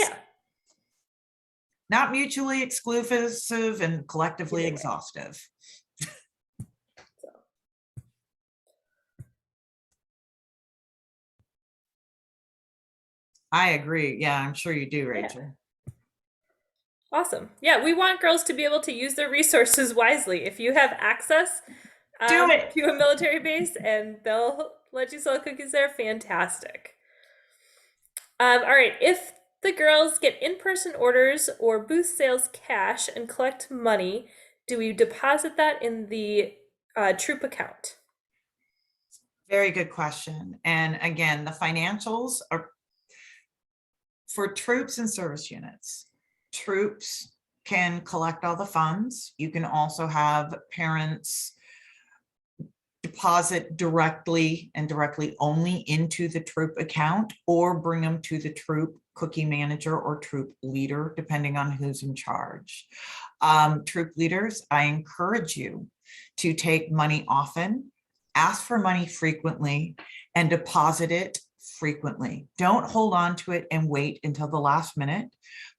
not mutually exclusive and collectively exhaustive. I agree. Yeah, I'm sure you do, Rachel. Yeah. Awesome. Yeah, we want girls to be able to use their resources wisely. If you have access to a military base and they'll let you sell cookies there, fantastic. All right, if the girls get in-person orders or booth sales cash and collect money, do we deposit that in the troop account? Very good question. And again, the financials are for troops and service units. Troops can collect all the funds. You can also have parents deposit directly and directly only into the troop account, or bring them to the troop cookie manager or troop leader, depending on who's in charge. Troop leaders, I encourage you to take money often, ask for money frequently, and deposit it frequently. Don't hold on to it and wait until the last minute.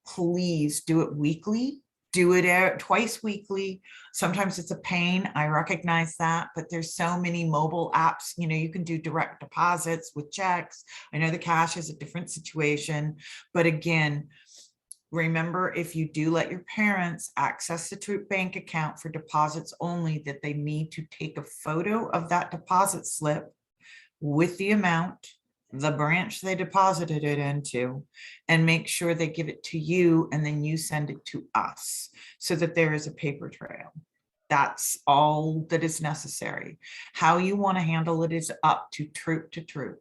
Please do it weekly. Do it twice weekly. Sometimes it's a pain. I recognize that, but there's so many mobile apps. You know, you can do direct deposits with checks. I know the cash is a different situation, but again, remember, if you do let your parents access the troop bank account for deposits only, that they need to take a photo of that deposit slip with the amount, the branch they deposited it into, and make sure they give it to you, and then you send it to us so that there is a paper trail. That's all that is necessary. How you want to handle it is up to troop to troop.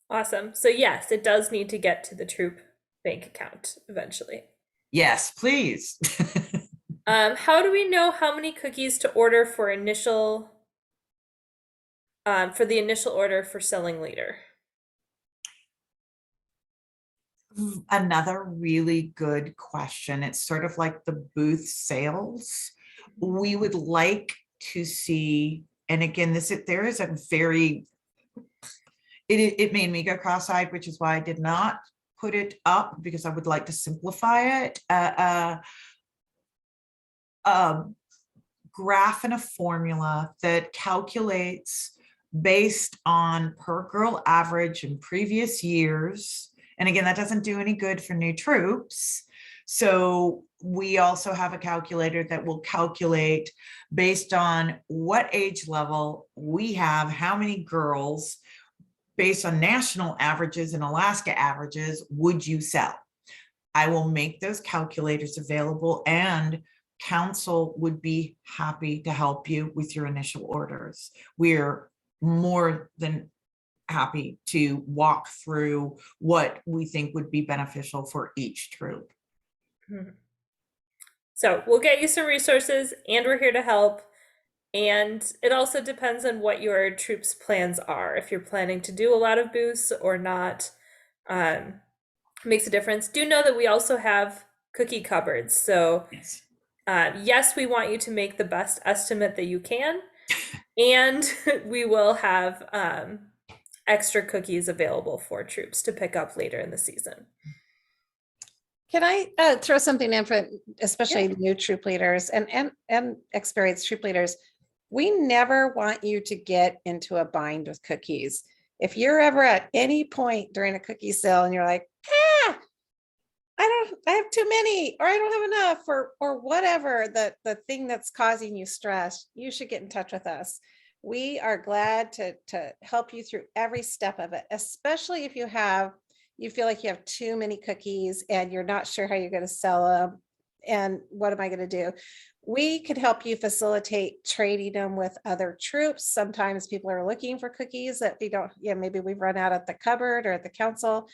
Awesome. So yes, it does need to get to the troop bank account eventually. Yes, please. How do we know how many cookies to order for the initial order for selling later? Another really good question. It's sort of like the booth sales. We would like to see, and again, there is a very, it made me go cross-eyed, which is why I did not put it up, because I would like to simplify it. Graph and a formula that calculates based on per girl average in previous years. And again, that doesn't do any good for new troops. So we also have a calculator that will calculate based on what age level we have, how many girls, based on national averages and Alaska averages, would you sell? I will make those calculators available, and council would be happy to help you with your initial orders. We're more than happy to walk through what we think would be beneficial for each troop. So we'll get you some resources, and we're here to help. And it also depends on what your troops' plans are. If you're planning to do a lot of booths or not, makes a difference. Do know that we also have cookie cupboards. So Yes. Yes, we want you to make the best estimate that you can, and we will have extra cookies available for troops to pick up later in the season. Can I throw something in for especially new troop leaders and experienced troop leaders? We never want you to get into a bind with cookies. If you're ever at any point during a cookie sale and you're like, I have too many, or I don't have enough, or whatever the thing that's causing you stress, you should get in touch with us. We are glad to help you through every step of it, especially if you feel like you have too many cookies and you're not sure how you're going to sell them. And what am I going to do? We could help you facilitate trading them with other troops. Sometimes people are looking for cookies that we don't, maybe we've run out at the cupboard or at the council.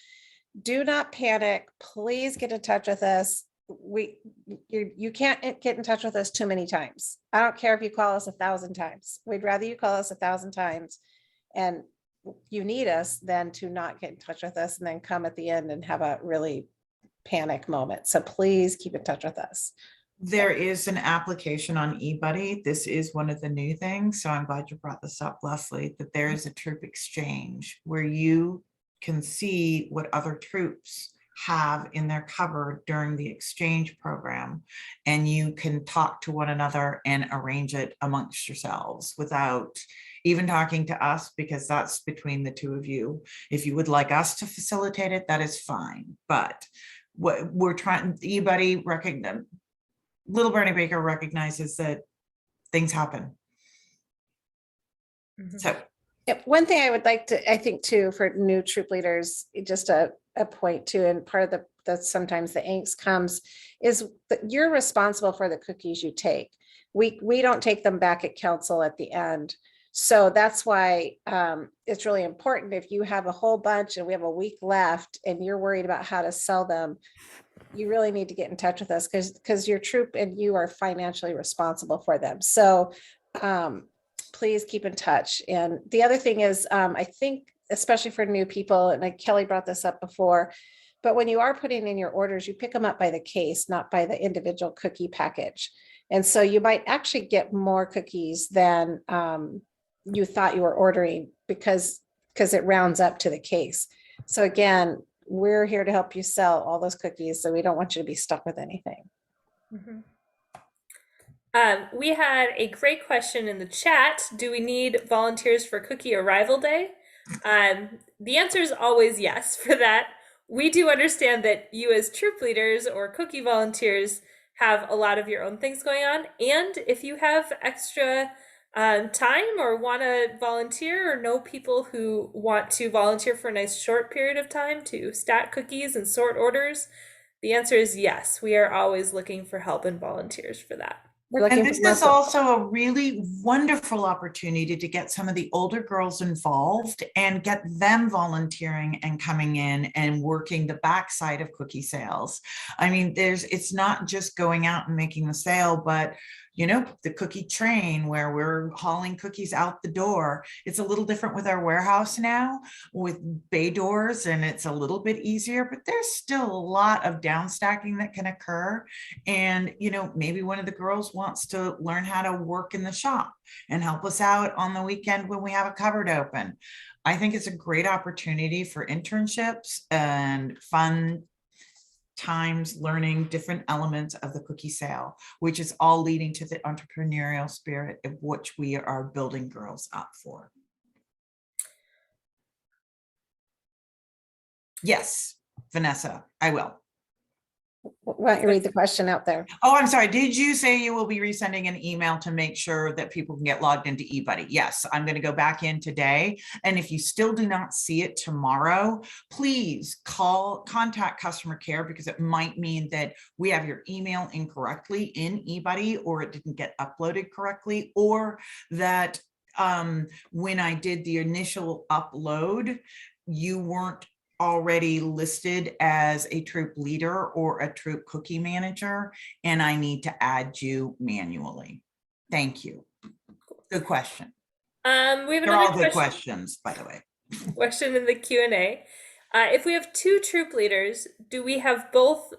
Do not panic. Please get in touch with us. You can't get in touch with us too many times. I don't care if you call us 1,000 times. We'd rather you call us 1,000 times and you need us than to not get in touch with us and then come at the end and have a really panic moment. So please keep in touch with us. There is an application on eBudde. This is one of the new things. So I'm glad you brought this up, Leslie, that there is a troop exchange where you can see what other troops have in their cupboard during the exchange program, and you can talk to one another and arrange it amongst yourselves without even talking to us, because that's between the two of you. If you would like us to facilitate it, that is fine. But what we're trying, eBudde recognize, Little Bernie Baker recognizes that things happen. So one thing I would like to, I think too, for new troop leaders, just a point too, and part of the sometimes the angst comes is that you're responsible for the cookies you take. We don't take them back at council at the end. So that's why it's really important. If you have a whole bunch and we have a week left and you're worried about how to sell them, you really need to get in touch with us because your troop and you are financially responsible for them. So please keep in touch. And the other thing is, I think, especially for new people, and like Kelly brought this up before, but when you are putting in your orders, you pick them up by the case, not by the individual cookie package. And so you might actually get more cookies than you thought you were ordering because it rounds up to the case. So again, we're here to help you sell all those cookies. So we don't want you to be stuck with anything. Mm-hmm. We had a great question in the chat. Do we need volunteers for Cookie Arrival Day? The answer is always yes for that. We do understand that you as troop leaders or cookie volunteers have a lot of your own things going on. And if you have extra time or want to volunteer or know people who want to volunteer for a nice short period of time to stack cookies and sort orders, the answer is yes. We are always looking for help and volunteers for that. We're looking And this for is also a really wonderful opportunity to get some of the older girls involved and get them volunteering and coming in and working the backside of cookie sales. I mean, it's not just going out and making the sale, but you know, the cookie train where we're hauling cookies out the door. It's a little different with our warehouse now with bay doors, and it's a little bit easier, but there's still a lot of downstacking that can occur. And, you know, maybe one of the girls wants to learn how to work in the shop and help us out on the weekend when we have a cupboard open. I think it's a great opportunity for internships and fun times learning different elements of the cookie sale, which is all leading to the entrepreneurial spirit of which we are building girls up for. Yes, Vanessa, I will. Why don't you read the question out there? Oh, I'm sorry. Did you say you will be resending an email to make sure that people can get logged into eBudde? Yes, I'm going to go back in today. And if you still do not see it tomorrow, please contact customer care, because it might mean that we have your email incorrectly in eBudde, or it didn't get uploaded correctly, or that when I did the initial upload, you weren't already listed as a troop leader or a troop cookie manager, and I need to add you manually. Thank you. Good question. We have They're another all good questions, by the way. question in the Q&A. If we have two troop leaders, do we both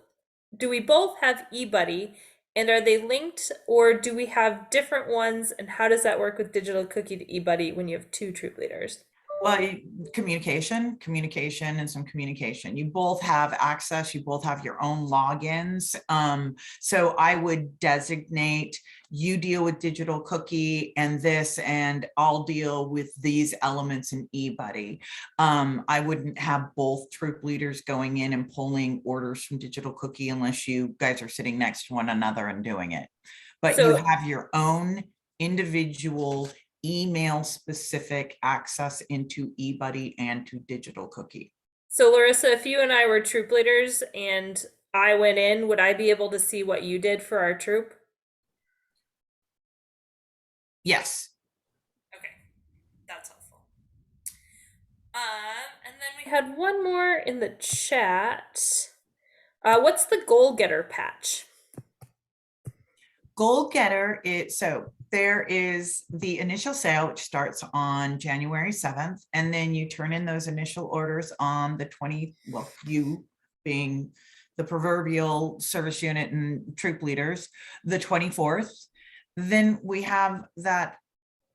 have eBudde, and are they linked, or do we have different ones, and how does that work with digital cookie to eBudde when you have two troop leaders? Well, communication, and some communication. You both have access. You both have your own logins. So I would designate you deal with digital cookie and this, and I'll deal with these elements in eBudde. I wouldn't have both troop leaders going in and pulling orders from digital cookie unless you guys are sitting next to one another and doing it. But you have your own individual email specific access into eBudde and to digital cookie. So Larissa, if you and I were troop leaders and I went in, would I be able to see what you did for our troop? Yes. Okay, that's helpful. And then we had one more in the chat. What's the goal getter patch? Goal getter so there is the initial sale, which starts on January 7th, and then you turn in those initial orders on the 20th. Well, you being the proverbial service unit and troop leaders, the 24th. Then we have that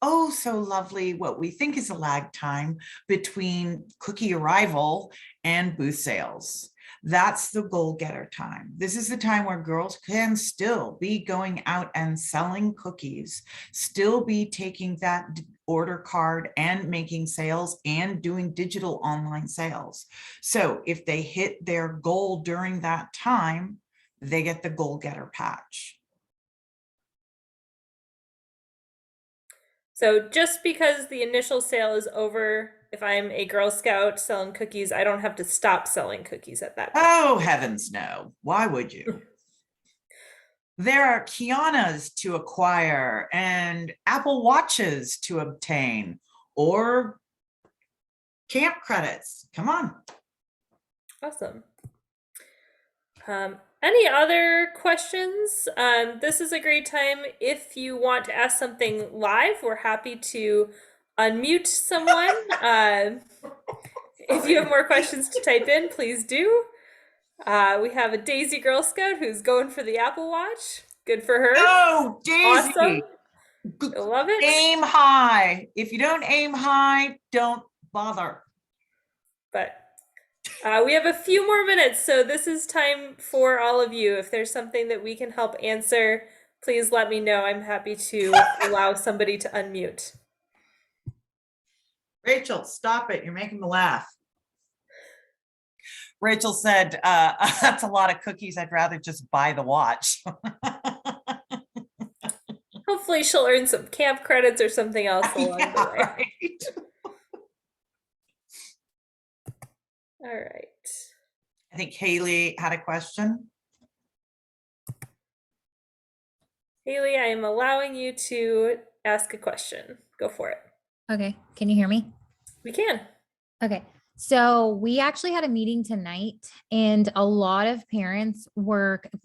oh so lovely, what we think is a lag time between cookie arrival and booth sales. That's the goal getter time. This is the time where girls can still be going out and selling cookies, still be taking that order card and making sales and doing digital online sales. So if they hit their goal during that time, they get the goal getter patch. So just because the initial sale is over, if I'm a Girl Scout selling cookies, I don't have to stop selling cookies at that point. Oh, heavens no. Why would you? There are Kianas to acquire and Apple Watches to obtain, or camp credits. Come on. Awesome. Any other questions? This is a great time. If you want to ask something live, we're happy to unmute someone. If you have more questions to type in, please do. We have a Daisy Girl Scout who's going for the Apple Watch. Good for her. Oh, Daisy. Awesome. I love it. Aim high. If you don't aim high, don't bother. But we have a few more minutes, so this is time for all of you. If there's something that we can help answer, please let me know. I'm happy to allow somebody to unmute. Rachel, stop it. You're making me laugh. Rachel said, that's a lot of cookies. I'd rather just buy the watch. Hopefully she'll earn some camp credits or something else along Yeah, the way. right. All right. I think Haley had a question. Haley, I am allowing you to ask a question. Go for it. Okay, can you hear me? We can. Okay, so we actually had a meeting tonight and a lot of parents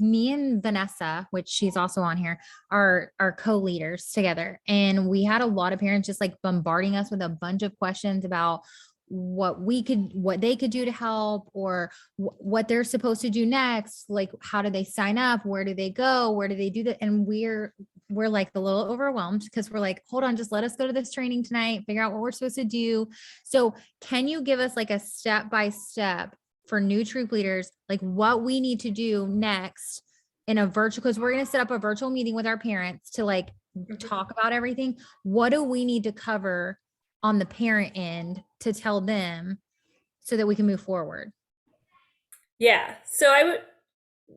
me and Vanessa, which she's also on here, are co-leaders together. And we had a lot of parents just like bombarding us with a bunch of questions about what they could do to help, or what they're supposed to do next. Like, how do they sign up? Where do they go? Where do they do that? And we're like a little overwhelmed because we're like, hold on, just let us go to this training tonight, figure out what we're supposed to do. So can you give us like a step-by-step for new troop leaders, like what we need to do next in a virtual, because we're going to set up a virtual meeting with our parents to like talk about everything. What do we need to cover on the parent end to tell them so that we can move forward? Yeah. So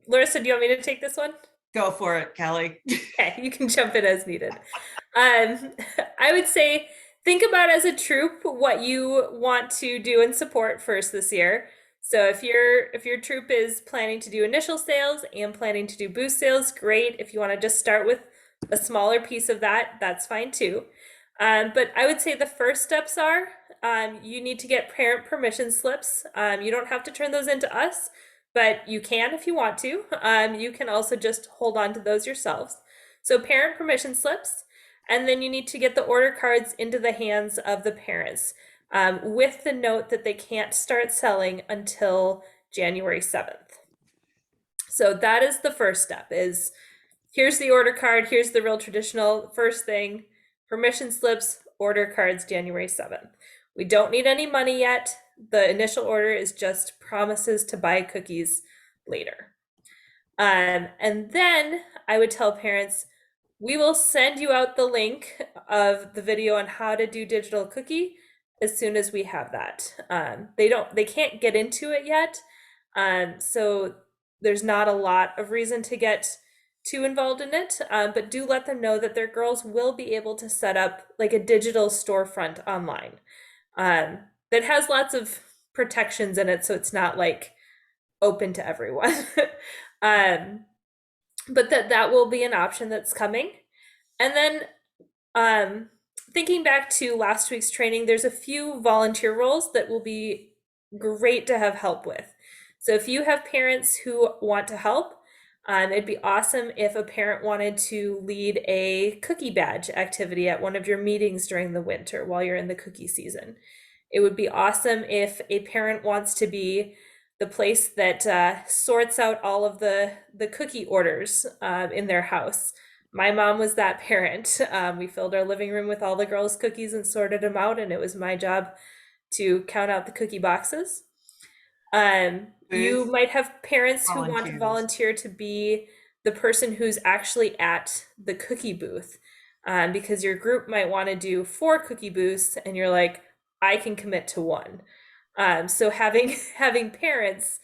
Larissa, do you want me to take this one? Go for it, Kelly. Okay, you can jump in as needed. I would say think about as a troop what you want to do and support first this year. So if your troop is planning to do initial sales and planning to do boost sales, great. If you want to just start with a smaller piece of that, that's fine too. But I would say the first steps are you need to get parent permission slips. You don't have to turn those into us, but you can if you want to. You can also just hold on to those yourselves. So parent permission slips, and then you need to get the order cards into the hands of the parents with the note that they can't start selling until January 7th. So that is the first step, is here's the order card, here's the real traditional first thing, permission slips, order cards, January 7th. We don't need any money yet. The initial order is just promises to buy cookies later. And then I would tell parents, we will send you out the link of the video on how to do digital cookie as soon as we have that. They can't get into it yet. So there's not a lot of reason to get too involved in it, but do let them know that their girls will be able to set up like a digital storefront online that has lots of protections in it, so it's not like open to everyone. But that will be an option that's coming. And then thinking back to last week's training, there's a few volunteer roles that will be great to have help with. So if you have parents who want to help, it'd be awesome if a parent wanted to lead a cookie badge activity at one of your meetings during the winter while you're in the cookie season. It would be awesome if a parent wants to be the place that sorts out all of the cookie orders in their house. My mom was that parent. We filled our living room with all the girls' cookies and sorted them out, and it was my job to count out the cookie boxes. You might have parents who want to volunteer to be the person who's actually at the cookie booth, because your group might want to do 4 cookie booths and you're like, I can commit to 1. So having parents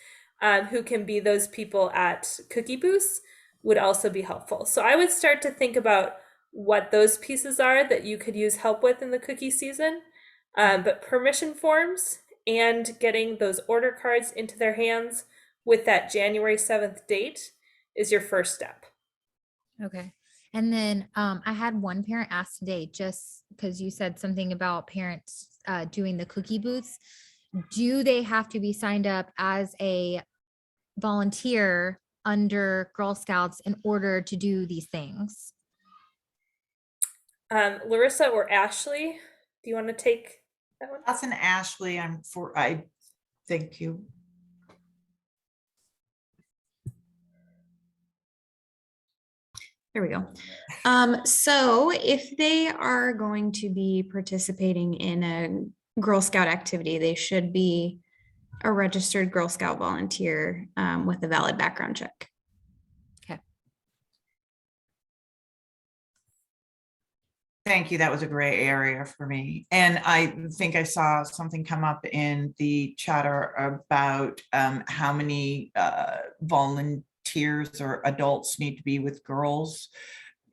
who can be those people at cookie booths would also be helpful. So I would start to think about what those pieces are that you could use help with in the cookie season, but permission forms and getting those order cards into their hands with that January 7th date is your first step. Okay. And then I had one parent ask today, just because you said something about parents doing the cookie booths. Do they have to be signed up as a volunteer under Girl Scouts in order to do these things? Larissa or Ashley, do you want to take that one? That's an Ashley. I thank you. There we go. So if they are going to be participating in a Girl Scout activity, they should be a registered Girl Scout volunteer with a valid background check. Thank you. That was a gray area for me. And I think I saw something come up in the chatter about how many volunteers or adults need to be with girls,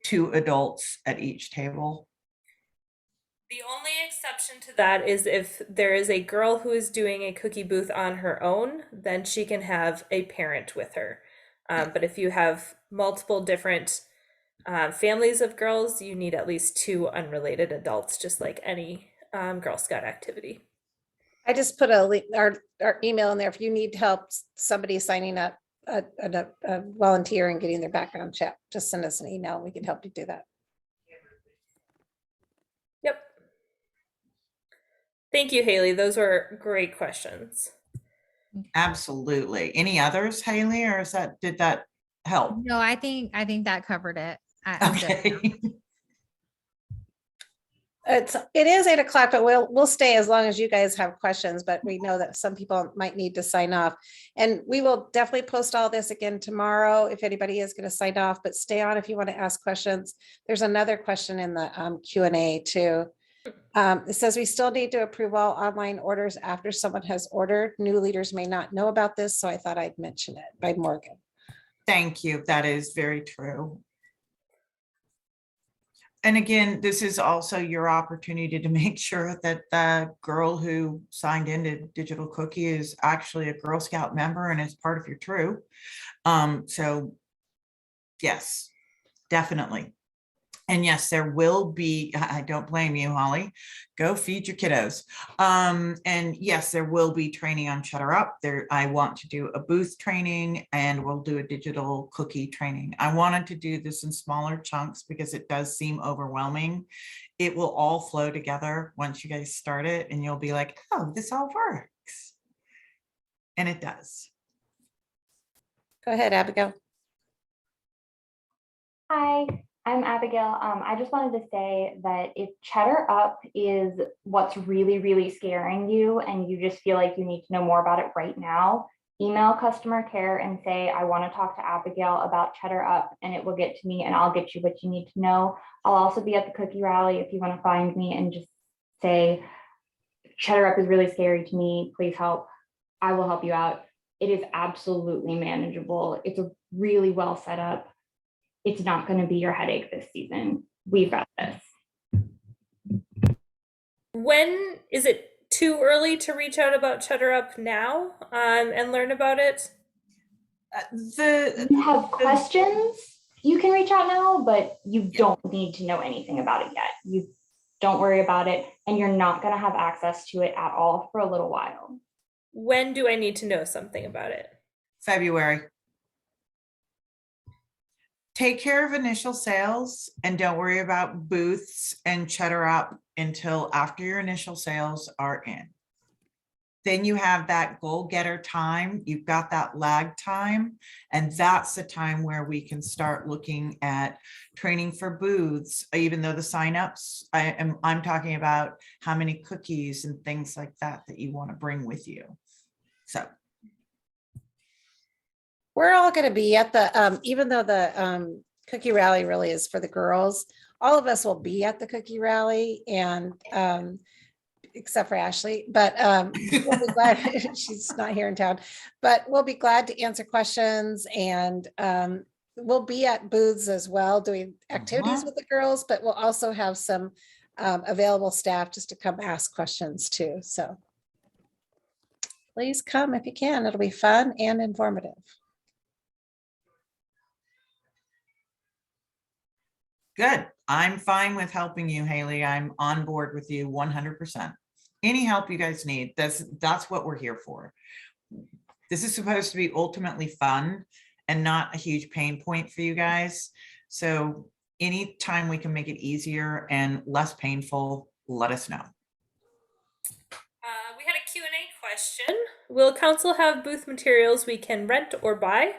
2 adults at each table. The only exception to that is if there is a girl who is doing a cookie booth on her own, then she can have a parent with her. But if you have multiple different families of girls, you need at least 2 unrelated adults, just like any Girl Scout activity. I just put our email in there. If you need help, somebody signing up, a volunteer and getting their background check, just send us an email. We can help you do that. Yep. Thank you, Haley. Those were great questions. Absolutely. Any others, Haley, or did that help? No, I think that covered it. I'm good now. Okay. It is 8 o'clock, but we'll stay as long as you guys have questions, but we know that some people might need to sign off. And we will definitely post all this again tomorrow if anybody is going to sign off, but stay on if you want to ask questions. There's another question in the Q&A too. It says we still need to approve all online orders after someone has ordered. New leaders may not know about this, so I thought I'd mention it. By Morgan. Thank you. That is very true. And again, this is also your opportunity to make sure that the girl who signed into Digital Cookie is actually a Girl Scout member and is part of your troop. So yes, definitely. And yes, there will be, I don't blame you, Holly, go feed your kiddos. And yes, there will be training on Cheddar Up. I want to do a booth training and we'll do a digital cookie training. I wanted to do this in smaller chunks because it does seem overwhelming. It will all flow together once you guys start it and you'll be like, oh, this all works. And it does. Go ahead, Abigail. Hi, I'm Abigail. I just wanted to say that if Cheddar Up is what's really, really scaring you and you just feel like you need to know more about it right now, email customer care and say, I want to talk to Abigail about Cheddar Up, and it will get to me and I'll get you what you need to know. I'll also be at the cookie rally if you want to find me and just say, Cheddar Up is really scary to me. Please help. I will help you out. It is absolutely manageable. It's a really well set up. It's not going to be your headache this season. We've got this. When is it too early to reach out about Cheddar Up now and learn about it? If you have questions, you can reach out now, but you don't need to know anything about it yet. You don't worry about it, and you're not going to have access to it at all for a little while. When do I need to know something about it? February. Take care of initial sales and don't worry about booths and Cheddar Up until after your initial sales are in. Then you have that goal getter time. You've got that lag time. And that's the time where we can start looking at training for booths, even though the signups, I'm talking about how many cookies and things like that you want to bring with you. So. We're all going to be at the, even though the cookie rally really is for the girls, all of us will be at the cookie rally, and except for Ashley, but we'll be glad she's not here in town, but we'll be glad to answer questions, and we'll be at booths as well doing activities with the girls, but we'll also have some available staff just to come ask questions too. So please come if you can. It'll be fun and informative. Good. I'm fine with helping you, Haley. I'm on board with you 100%. Any help you guys need, that's what we're here for. This is supposed to be ultimately fun and not a huge pain point for you guys. So anytime we can make it easier and less painful, let us know. We had a Q&A question. Will council have booth materials we can rent or buy?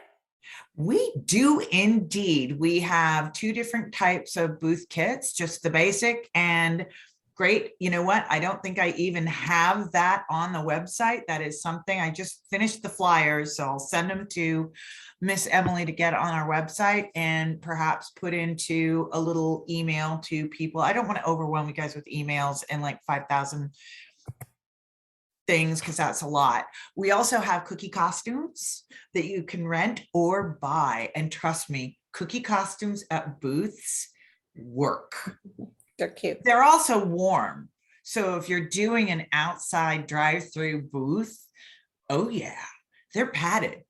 We do indeed. We have 2 different types of booth kits, just the basic and great. You know what? I don't think I even have that on the website. That is something I just finished the flyers, so I'll send them to Miss Emily to get on our website and perhaps put into a little email to people. I don't want to overwhelm you guys with emails and like 5,000 things, because that's a lot. We also have cookie costumes that you can rent or buy. And trust me, cookie costumes at booths work. They're cute. They're also warm. So if you're doing an outside drive-through booth, oh yeah, they're padded.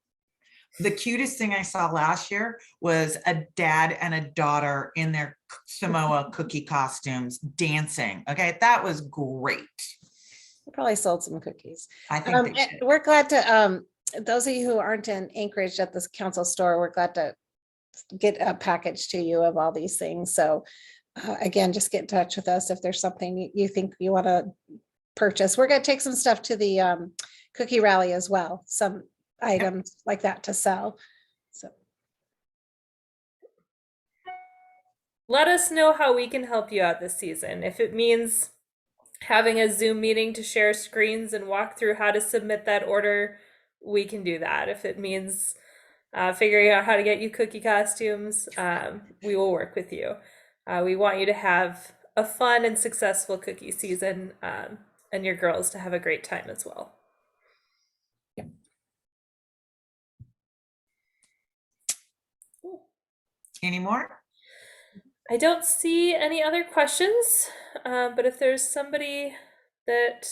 The cutest thing I saw last year was a dad and a daughter in their Samoa cookie costumes dancing. Okay, that was great. We probably sold some cookies. I think they should. We're glad to, those of you who aren't in Anchorage at this council store, we're glad to get a package to you of all these things. So again, just get in touch with us if there's something you think you want to purchase. We're going to take some stuff to the cookie rally as well. Some items like that to sell. So Let us know how we can help you out this season. If it means having a Zoom meeting to share screens and walk through how to submit that order, we can do that. If it means figuring out how to get you cookie costumes, we will work with you. We want you to have a fun and successful cookie season, and your girls to have a great time as well. Any more? I don't see any other questions, but if there's somebody that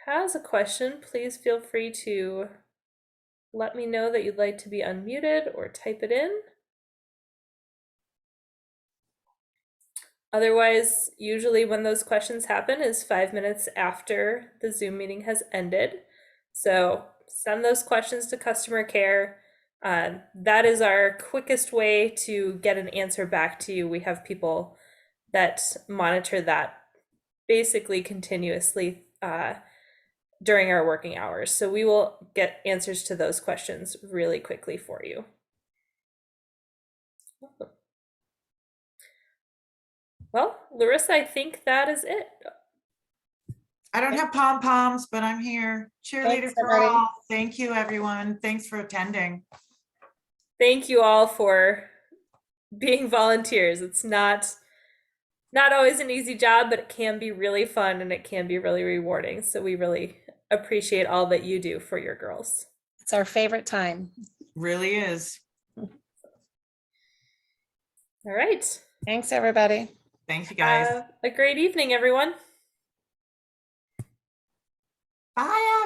has a question, please feel free to let me know that you'd like to be unmuted or type it in. Otherwise, usually when those questions happen is 5 minutes after the Zoom meeting has ended. So send those questions to customer care. That is our quickest way to get an answer back to you. We have people that monitor that basically continuously during our working hours. So we will get answers to those questions really quickly for you. Well, Larissa, I think that is it. I don't have pom-poms, but I'm here. Cheerleader Thanks, for everybody. all. Thank you, everyone. Thanks for attending. Thank you all for being volunteers. It's not always an easy job, but it can be really fun and it can be really rewarding. So we really appreciate all that you do for your girls. it's our favorite time. Really is. All right. Thanks, everybody. Thank you, guys. A great evening, everyone. Bye.